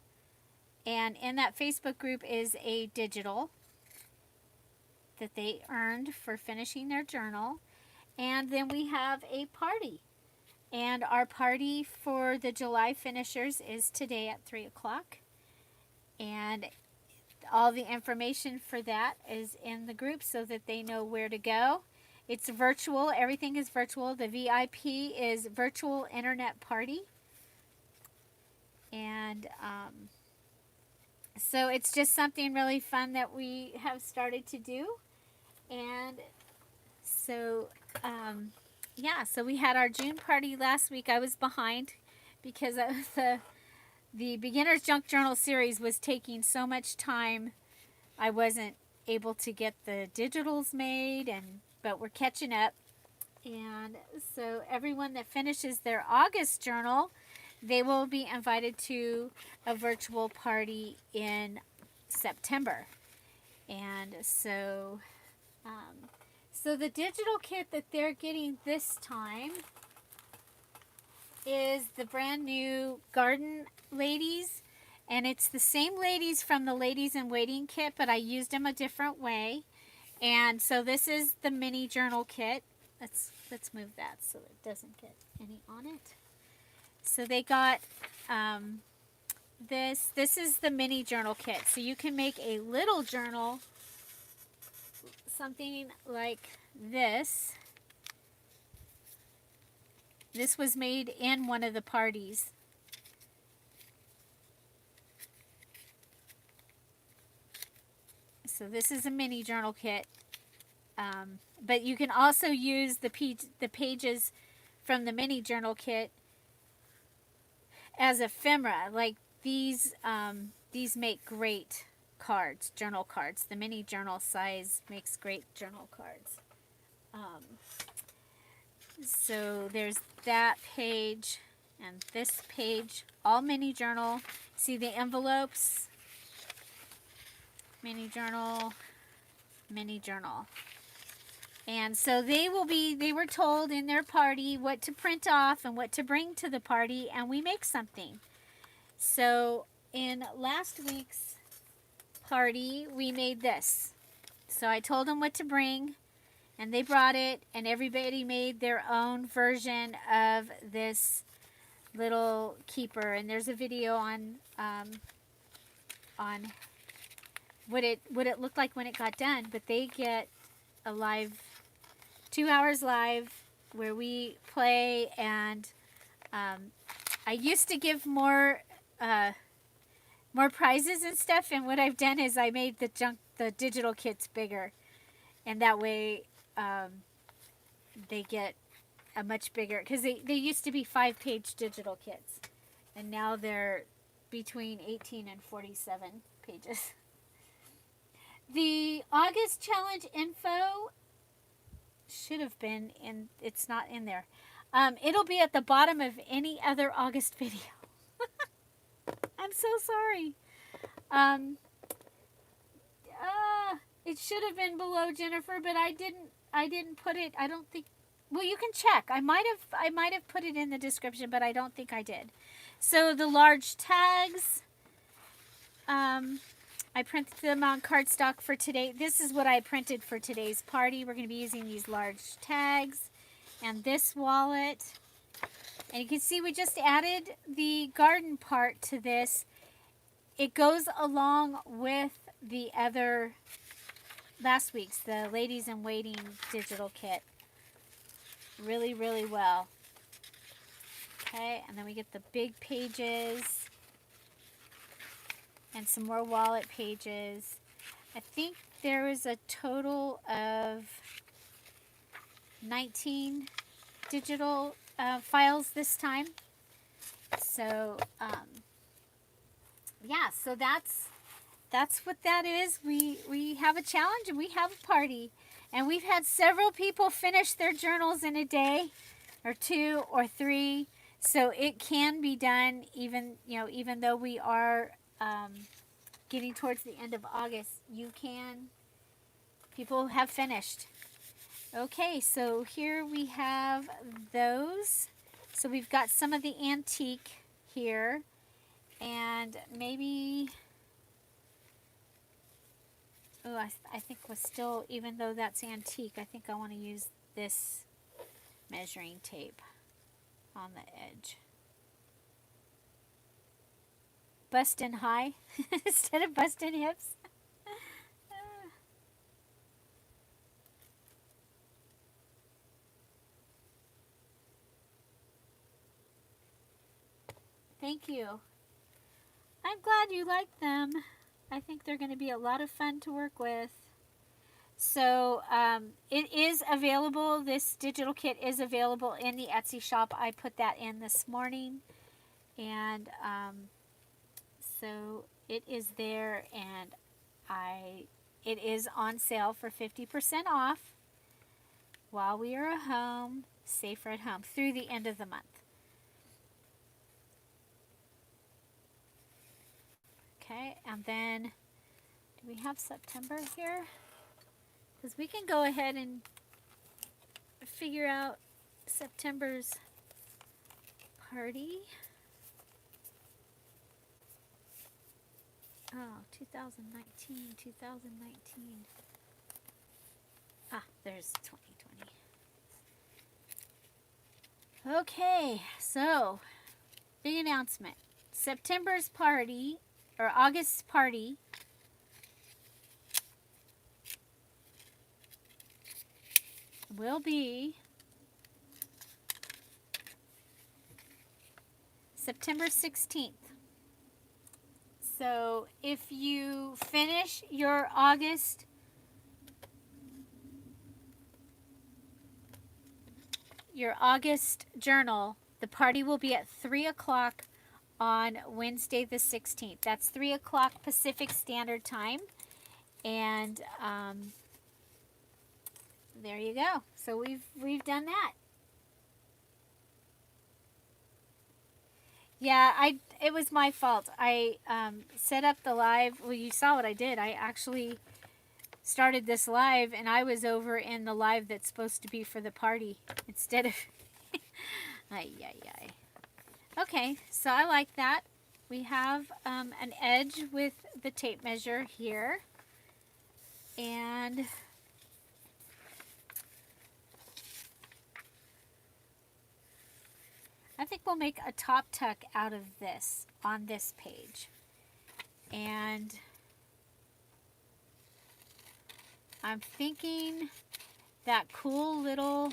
S1: and in that Facebook group is a digital that they earned for finishing their journal. And then we have a party, and our party for the July finishers is today at 3 o'clock, and all the information for that is in the group so that they know where to go. It's virtual. Everything is virtual. The VIP is virtual internet party. And so it's just something really fun that we have started to do. And so, yeah, so we had our June party last week. I was behind because the Beginner's Junk Journal series was taking so much time. I wasn't able to get the digitals made, but we're catching up. And so everyone that finishes their August journal, they will be invited to a virtual party in September. And so, so the digital kit that they're getting this time is the brand new Garden Ladies. And it's the same ladies from the Ladies in Waiting kit, but I used them a different way. And so this is the mini journal kit. Let's move that so it doesn't get any on it. So they got this. This is the mini journal kit. So you can make a little journal, something like this. This was made in one of the parties. So this is a mini journal kit, but you can also use the pages from the mini journal kit as ephemera. Like these make great cards, journal cards. The mini journal size makes great journal cards. So there's that page and this page, all mini journal. See the envelopes? Mini journal, mini journal. And so they were told in their party what to print off and what to bring to the party, and we make something. So in last week's party, we made this. So I told them what to bring, and they brought it, and everybody made their own version of this little keeper. And there's a video on what it looked like when it got done. But they get a live 2 hours live where we play, and I used to give more prizes and stuff, and what I've done is I made the digital kits bigger, and that way they get a much bigger, because they used to be 5-page digital kits, and now they're between 18 and 47 pages. The August challenge info should have been in, it's not in there. It'll be at the bottom of any other August video. I'm so sorry. It should have been below, Jennifer, but I didn't put it. I don't think. Well, you can check. I might have put it in the description, but I don't think I did. So the large tags, I printed them on cardstock for today. This is what I printed for today's party. We're going to be using these large tags and this wallet. And you can see we just added the garden part to this. It goes along with the other last week's, the Ladies in Waiting digital kit. Really, really well. Okay, and then we get the big pages and some more wallet pages. I think there was a total of 19 digital files this time. So, yeah, so that's what that is. We have a challenge and we have a party. And we've had several people finish their journals in a day or 2 or 3. So it can be done even though we are getting towards the end of August. People have finished. Okay, so here we have those. So we've got some of the antique here. And maybe, I think we're still, even though that's antique, I think I want to use this measuring tape on the edge. Bustin' high instead of bustin' hips. Thank you. I'm glad you like them. I think they're going to be a lot of fun to work with. So it is available. This digital kit is available in the Etsy shop. I put that in this morning. And so it is there, and it is on sale for 50% off while we are home, safer at home, through the end of the month. Okay, and then do we have September here? Because we can go ahead and figure out September's party. Oh, 2019. Ah, there's 2020. Okay, so big announcement. September's party, or August's party, will be September 16th. So if you finish your August journal, the party will be at 3 o'clock on Wednesday the 16th. That's 3 o'clock Pacific Standard Time. And there you go. So we've done that. Yeah, it was my fault. I set up the live. Well, you saw what I did. I actually started this live, and I was over in the live that's supposed to be for the party instead of... Ay. Okay, so I like that. We have an edge with the tape measure here. And I think we'll make a top tuck out of this on this page. And I'm thinking that cool little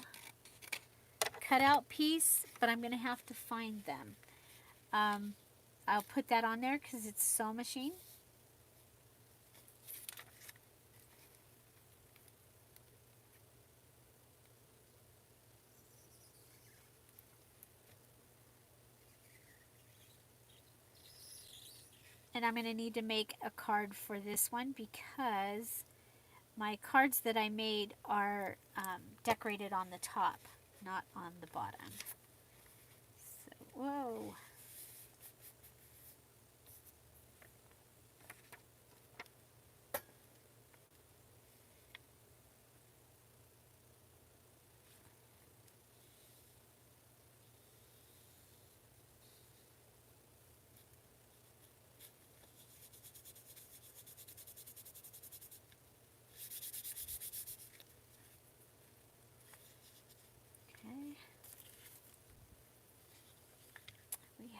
S1: cutout piece, but I'm going to have to find them. I'll put that on there because it's Sew Machine. And I'm going to need to make a card for this one because my cards that I made are decorated on the top, not on the bottom. So, whoa.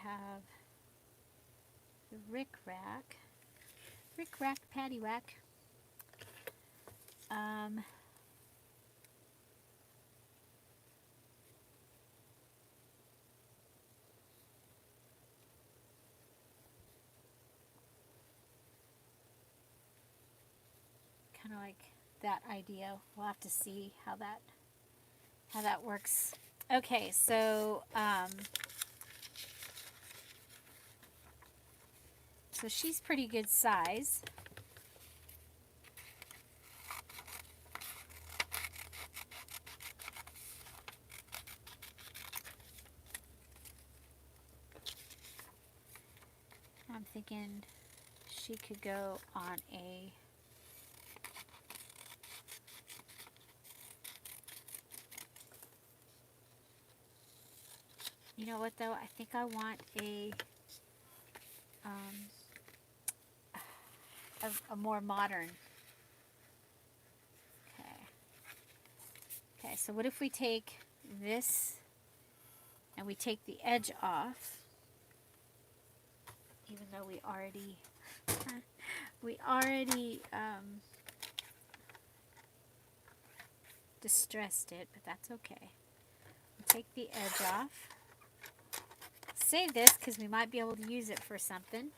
S1: have the Rick Rack, Patty Whack. Kind of like that idea. We'll have to see how that works. Okay, so so she's pretty good size. I'm thinking she could go on a you know what though? I think I want a more modern. Okay, so what if we take this and we take the edge off, even though we already distressed it, but that's okay. We'll take the edge off. Save this because we might be able to use it for something.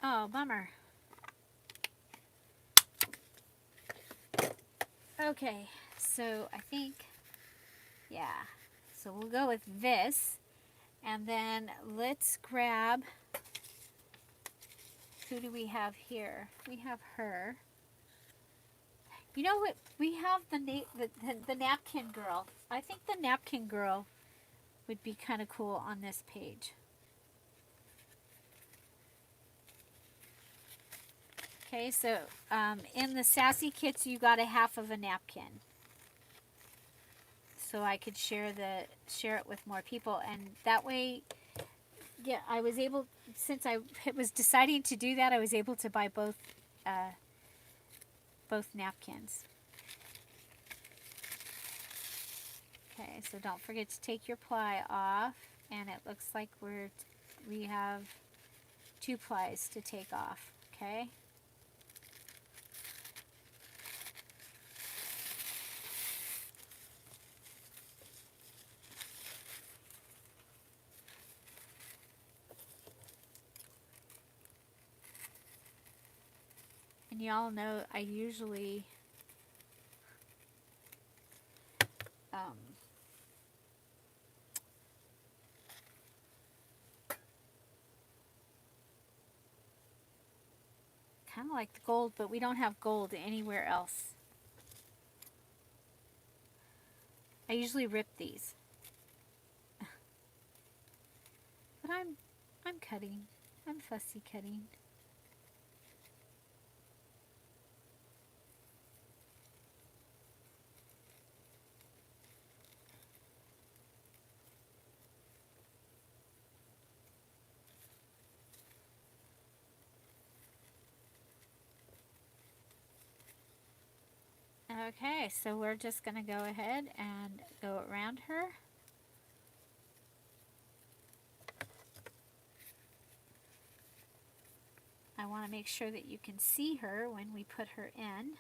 S1: Oh, bummer. Okay, so I think, yeah. So we'll go with this. And then let's grab, who do we have here? We have her. You know what? We have the napkin girl. I think the napkin girl would be kind of cool on this page. Okay, so in the Sassy Kits, you got a half of a napkin. So I could share it with more people, and that way, yeah, I was able, since I was deciding to do that, I was able to buy both napkins. Okay, so don't forget to take your ply off, and it looks like we have 2 plies to take off. Okay. And y'all know I usually kind of like the gold, but we don't have gold anywhere else. I usually rip these. But I'm cutting. I'm fussy cutting. Okay, so we're just going to go ahead and go around her. I want to make sure that you can see her when we put her in.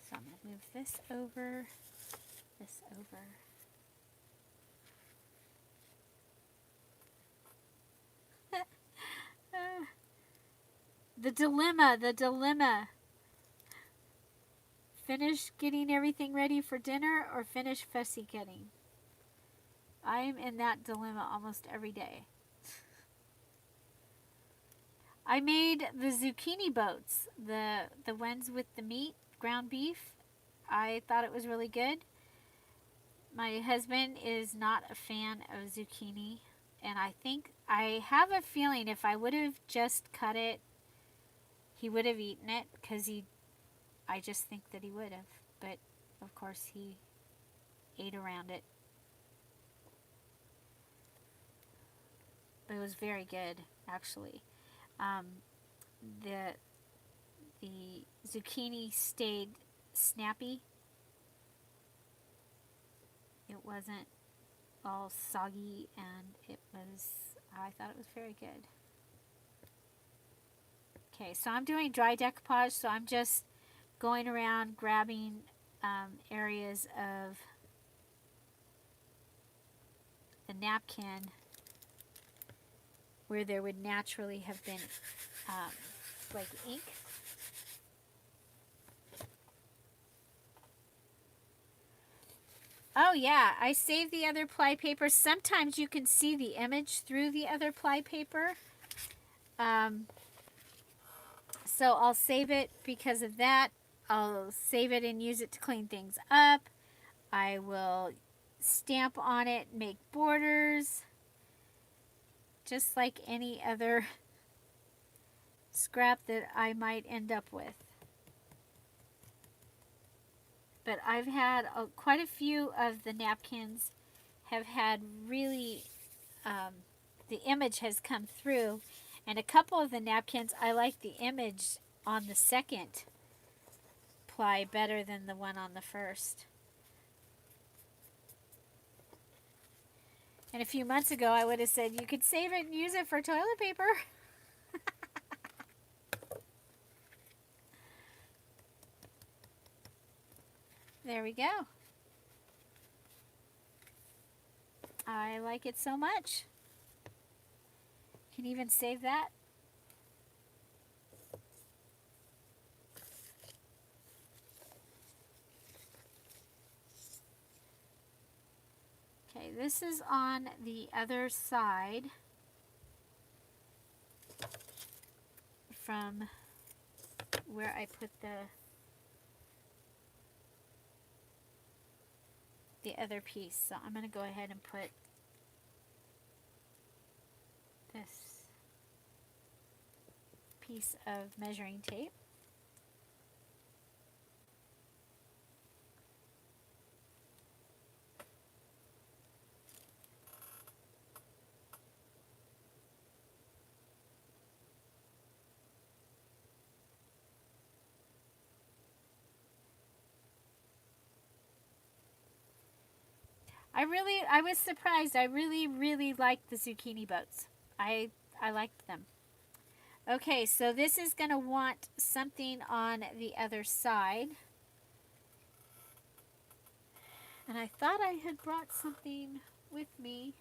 S1: So I'm going to move this over, this over. The dilemma. Finish getting everything ready for dinner or finish fussy cutting? I am in that dilemma almost every day. I made the zucchini boats, the ones with the meat, ground beef. I thought it was really good. My husband is not a fan of zucchini, and I have a feeling if I would have just cut it, he would have eaten it because I just think that he would have. But, of course, he ate around it. But it was very good, actually. The zucchini stayed snappy. It wasn't all soggy, and I thought it was very good. Okay, so I'm doing dry decoupage, so I'm just going around grabbing areas of the napkin where there would naturally have been like ink. Oh yeah, I saved the other ply paper. Sometimes you can see the image through the other ply paper. So I'll save it because of that. I'll save it and use it to clean things up. I will stamp on it, make borders, just like any other scrap that I might end up with. But I've had quite a few of the napkins have had really, the image has come through. And a couple of the napkins, I like the image on the second ply better than the one on the first. And a few months ago, I would have said you could save it and use it for toilet paper. There we go. I like it so much. Can even save that. Okay, this is on the other side from where I put the other piece. So I'm going to go ahead and put this piece of measuring tape. I was surprised. I really liked the zucchini boats. I liked them. Okay, so this is going to want something on the other side. And I thought I had brought something with me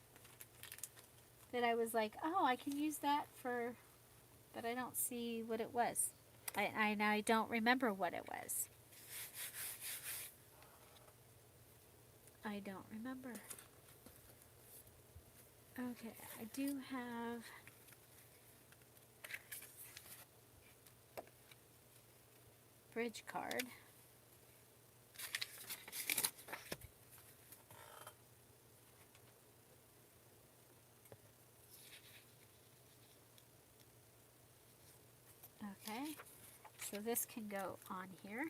S1: that I was like, oh, I can use that for, but I don't see what it was. I don't remember what it was. I don't remember. Okay, I do have bridge card. Okay, so this can go on here.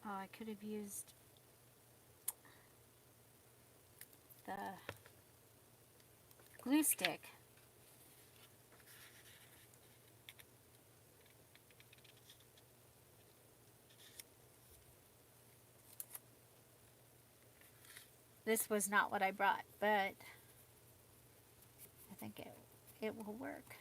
S1: Oh, I could have used the glue stick. This was not what I brought, but I think it will work.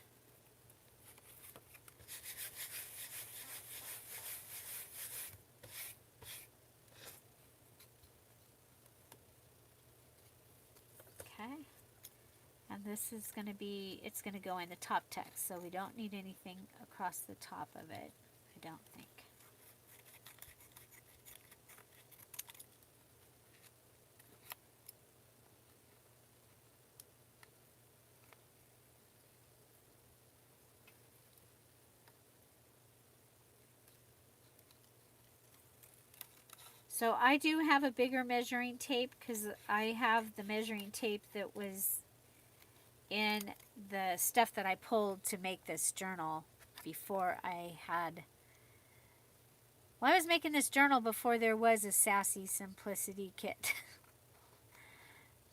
S1: Okay, and this is going to be, it's going to go in the top text, so we don't need anything across the top of it, I don't think. So I do have a bigger measuring tape because I have the measuring tape that was in the stuff that I pulled to make this journal before I had... Well, I was making this journal before there was a Sassy Simplicity kit.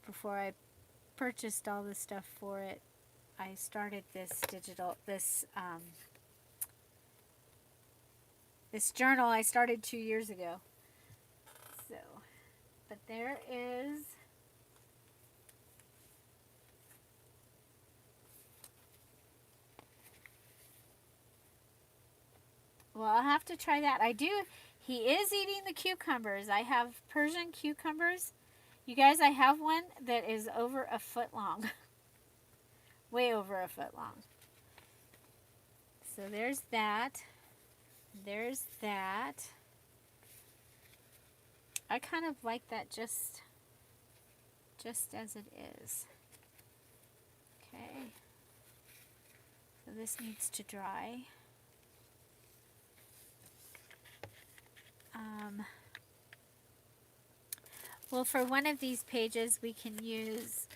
S1: Before I purchased all the stuff for it, I started this this journal I started 2 years ago. So, but there is... Well, I'll have to try that. He is eating the cucumbers. I have Persian cucumbers. You guys, I have one that is over a foot long. Way over a foot long. So there's that. There's that. I kind of like that just as it is. Okay. So this needs to dry. Well, for one of these pages, we can use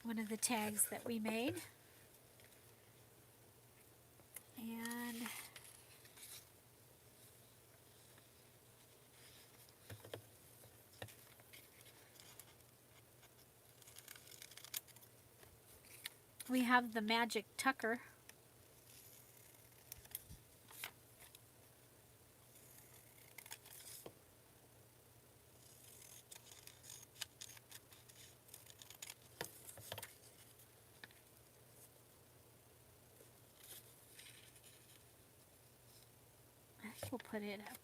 S1: one of the tags that we made. And we have the Magic Tucker. We'll put it up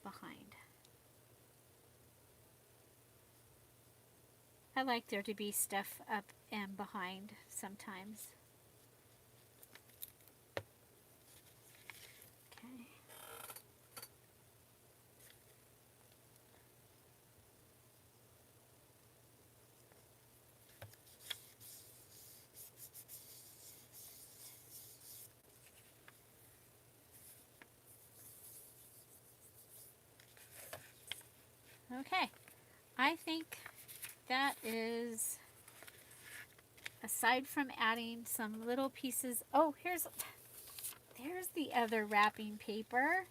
S1: behind. I like there to be stuff up and behind sometimes. Okay. Okay, I think that is, aside from adding some little pieces. Oh, there's the other wrapping paper.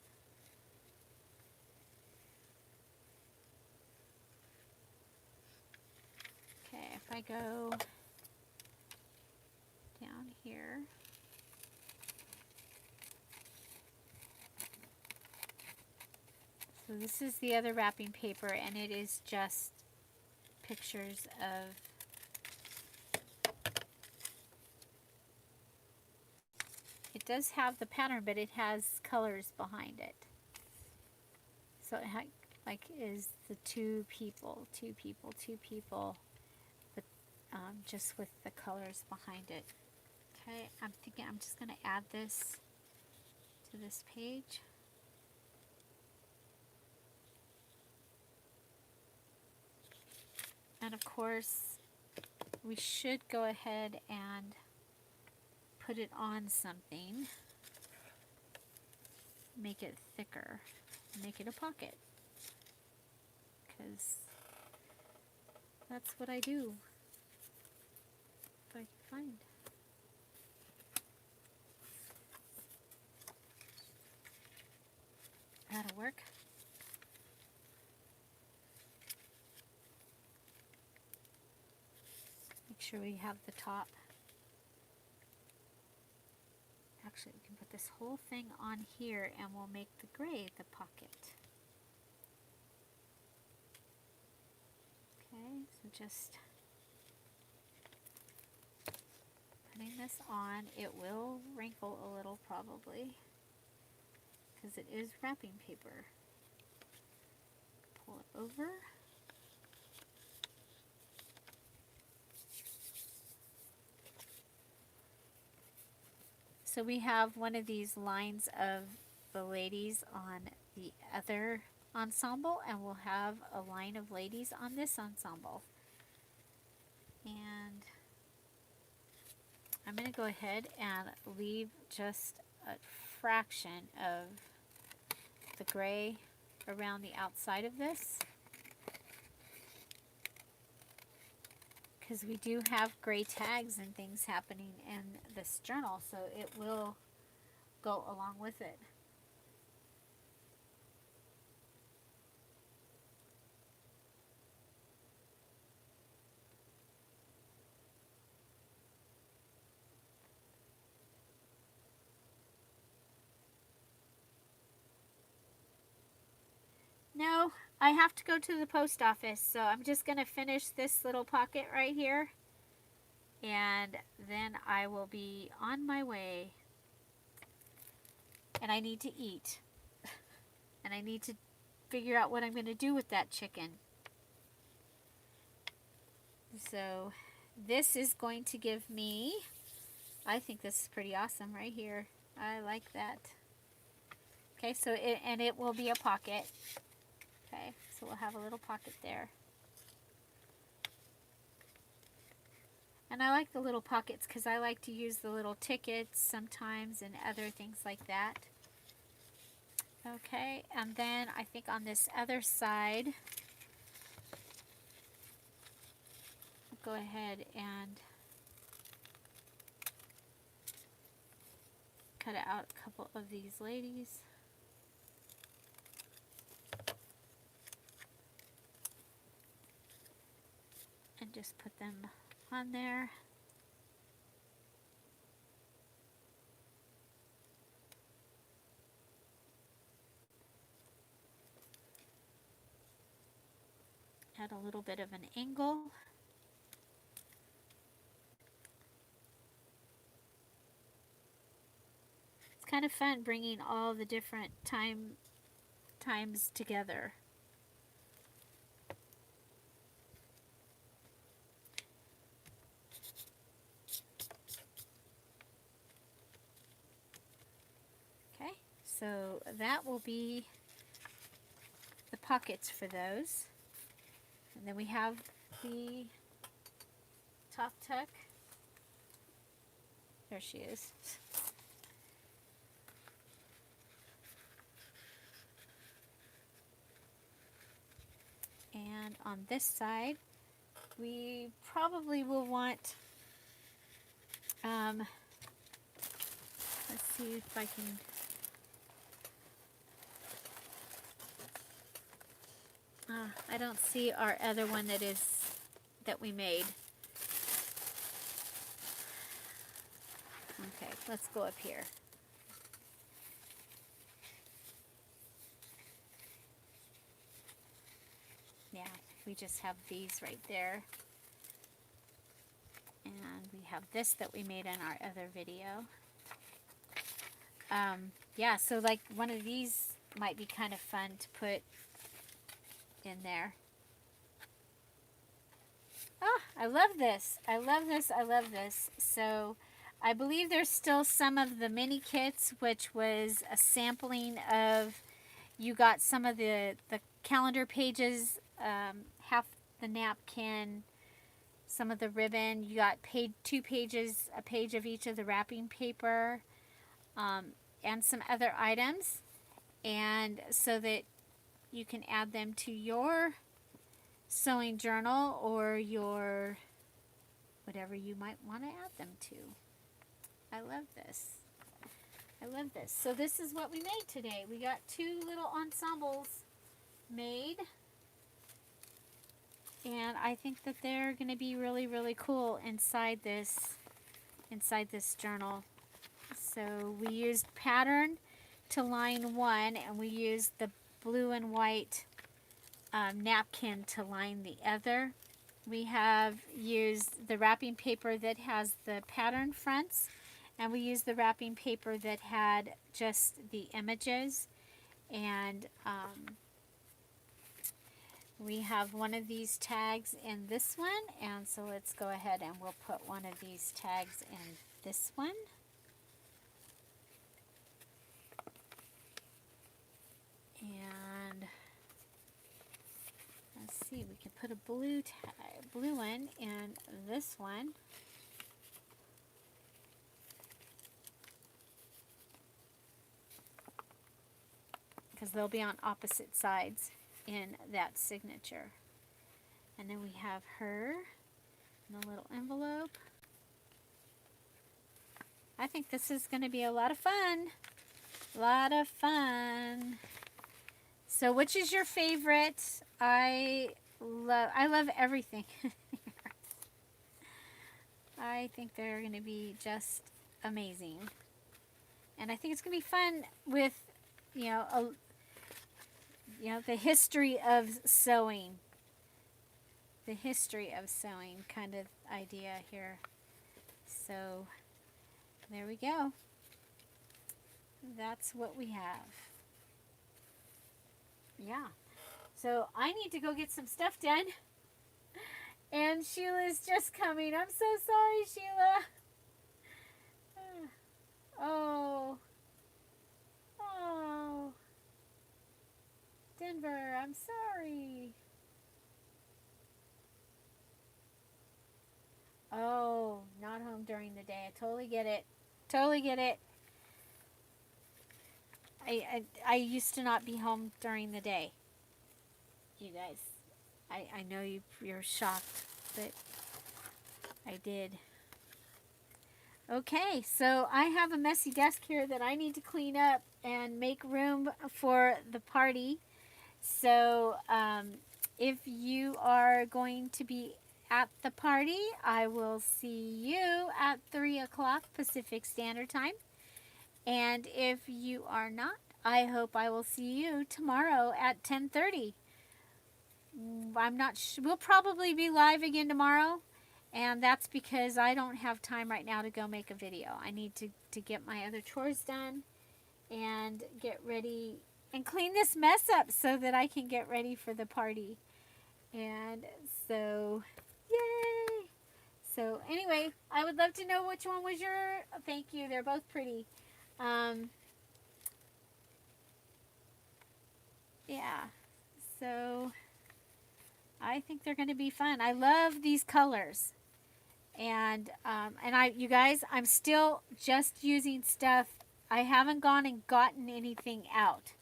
S1: Okay, if I go down here. So this is the other wrapping paper, and it is just pictures of it does have the pattern, but it has colors behind it. So it like is the two people, but just with the colors behind it. Okay, I'm thinking I'm just going to add this to this page. And of course, we should go ahead and put it on something. Make it thicker. Make it a pocket. Because that's what I do. If I can find. That'll work. Make sure we have the top. Actually, we can put this whole thing on here and we'll make the gray the pocket. Okay, so just putting this on. It will wrinkle a little probably because it is wrapping paper. Pull it over. So we have one of these lines of the ladies on the other ensemble, and we'll have a line of ladies on this ensemble. And I'm going to go ahead and leave just a fraction of the gray around the outside of this. because we do have gray tags and things happening in this journal, so it will go along with it. No, I have to go to the post office, so I'm just going to finish this little pocket right here, and then I will be on my way. And I need to eat, and I need to figure out what I'm going to do with that chicken. So this is going to give me, I think this is pretty awesome right here. I like that. Okay, so it will be a pocket. Okay, so we'll have a little pocket there. And I like the little pockets because I like to use the little tickets sometimes and other things like that. Okay, and then I think on this other side, I'll go ahead and cut out a couple of these ladies. And just put them on there. Add a little bit of an angle. It's kind of fun bringing all the different times together. Okay, so that will be the pockets for those. And then we have the top tuck. There she is. And on this side, we probably will want, let's see if I can, I don't see our other one that we made. Okay, let's go up here. Yeah, we just have these right there. And we have this that we made in our other video. Yeah, so like one of these might be kind of fun to put in there. Oh, I love this. I love this. I love this. So I believe there's still some of the mini kits, which was a sampling of, you got some of the calendar pages, half the napkin, some of the ribbon. You got 2 pages, a page of each of the wrapping paper, and some other items. And so that you can add them to your sewing journal or your whatever you might want to add them to. I love this. I love this. So this is what we made today. We got 2 little ensembles made. And I think that they're going to be really, really cool inside this journal. So we used pattern to line one, and we used the blue and white napkin to line the other. We have used the wrapping paper that has the pattern fronts, and we used the wrapping paper that had just the images. And we have one of these tags in this one, and so let's go ahead and we'll put one of these tags in this one. And let's see, we can put a blue one in this one. Because they'll be on opposite sides in that signature. And then we have her. in a little envelope. I think this is going to be a lot of fun. A lot of fun. So which is your favorite? I love everything. I think they're going to be just amazing. And I think it's going to be fun with, the history of sewing. The history of sewing kind of idea here. So there we go. That's what we have. Yeah. So I need to go get some stuff done. And Sheila's just coming. I'm so sorry, Sheila. Oh. Oh. Denver, I'm sorry. Oh, not home during the day. I totally get it. Totally get it. I used to not be home during the day. You guys, I know you're shocked, but I did. Okay, so I have a messy desk here that I need to clean up and make room for the party. So if you are going to be at the party, I will see you at 3 o'clock Pacific Standard Time. And if you are not, I hope I will see you tomorrow at 10:30. I'm not sure. We'll probably be live again tomorrow. And that's because I don't have time right now to go make a video. I need to get my other chores done and get ready and clean this mess up so that I can get ready for the party. And so, yay! So anyway, I would love to know which one was your, thank you, they're both pretty. Yeah, so I think they're going to be fun. I love these colors. And you guys, I'm still just using stuff. I haven't gone and gotten anything out.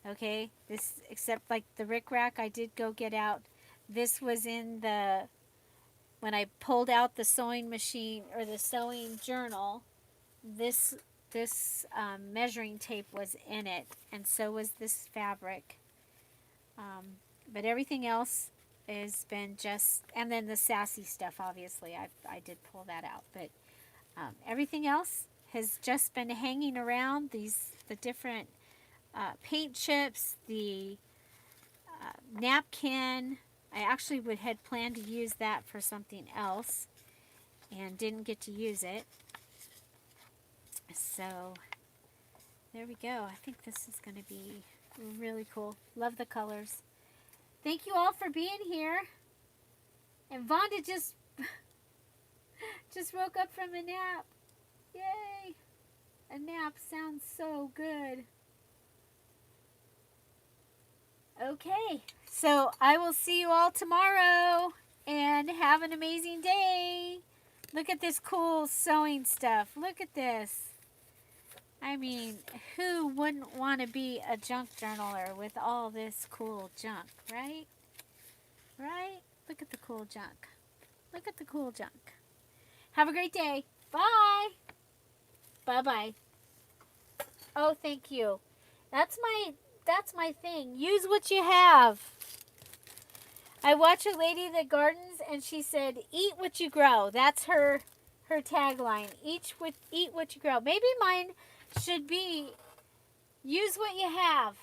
S1: Okay, this, except like the rickrack I did go get out. This was in when I pulled out the sewing machine or the sewing journal, this measuring tape was in it, and so was this fabric. But everything else has been just, and then the sassy stuff, obviously, I did pull that out. But everything else has just been hanging around, the different paint chips, the napkin. I actually had planned to use that for something else and didn't get to use it. So there we go. I think this is going to be really cool. Love the colors. Thank you all for being here. And Vonda just woke up from a nap. Yay! A nap sounds so good. Okay, so I will see you all tomorrow, and have an amazing day. Look at this cool sewing stuff. Look at this. I mean, who wouldn't want to be a junk journaler with all this cool junk, right? Right? Look at the cool junk. Look at the cool junk. Have a great day. Bye. Bye-bye. Oh, thank you. That's my thing. Use what you have. I watch a lady that gardens, and she said, "Eat what you grow." That's her tagline. Eat what you grow. Maybe mine should be, use what you have.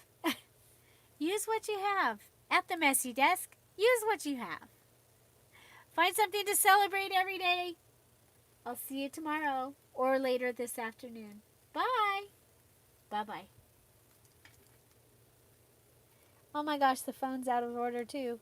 S1: Use what you have. At the messy desk, use what you have. Find something to celebrate every day. I'll see you tomorrow or later this afternoon. Bye. Bye-bye. Oh my gosh, the phone's out of order too.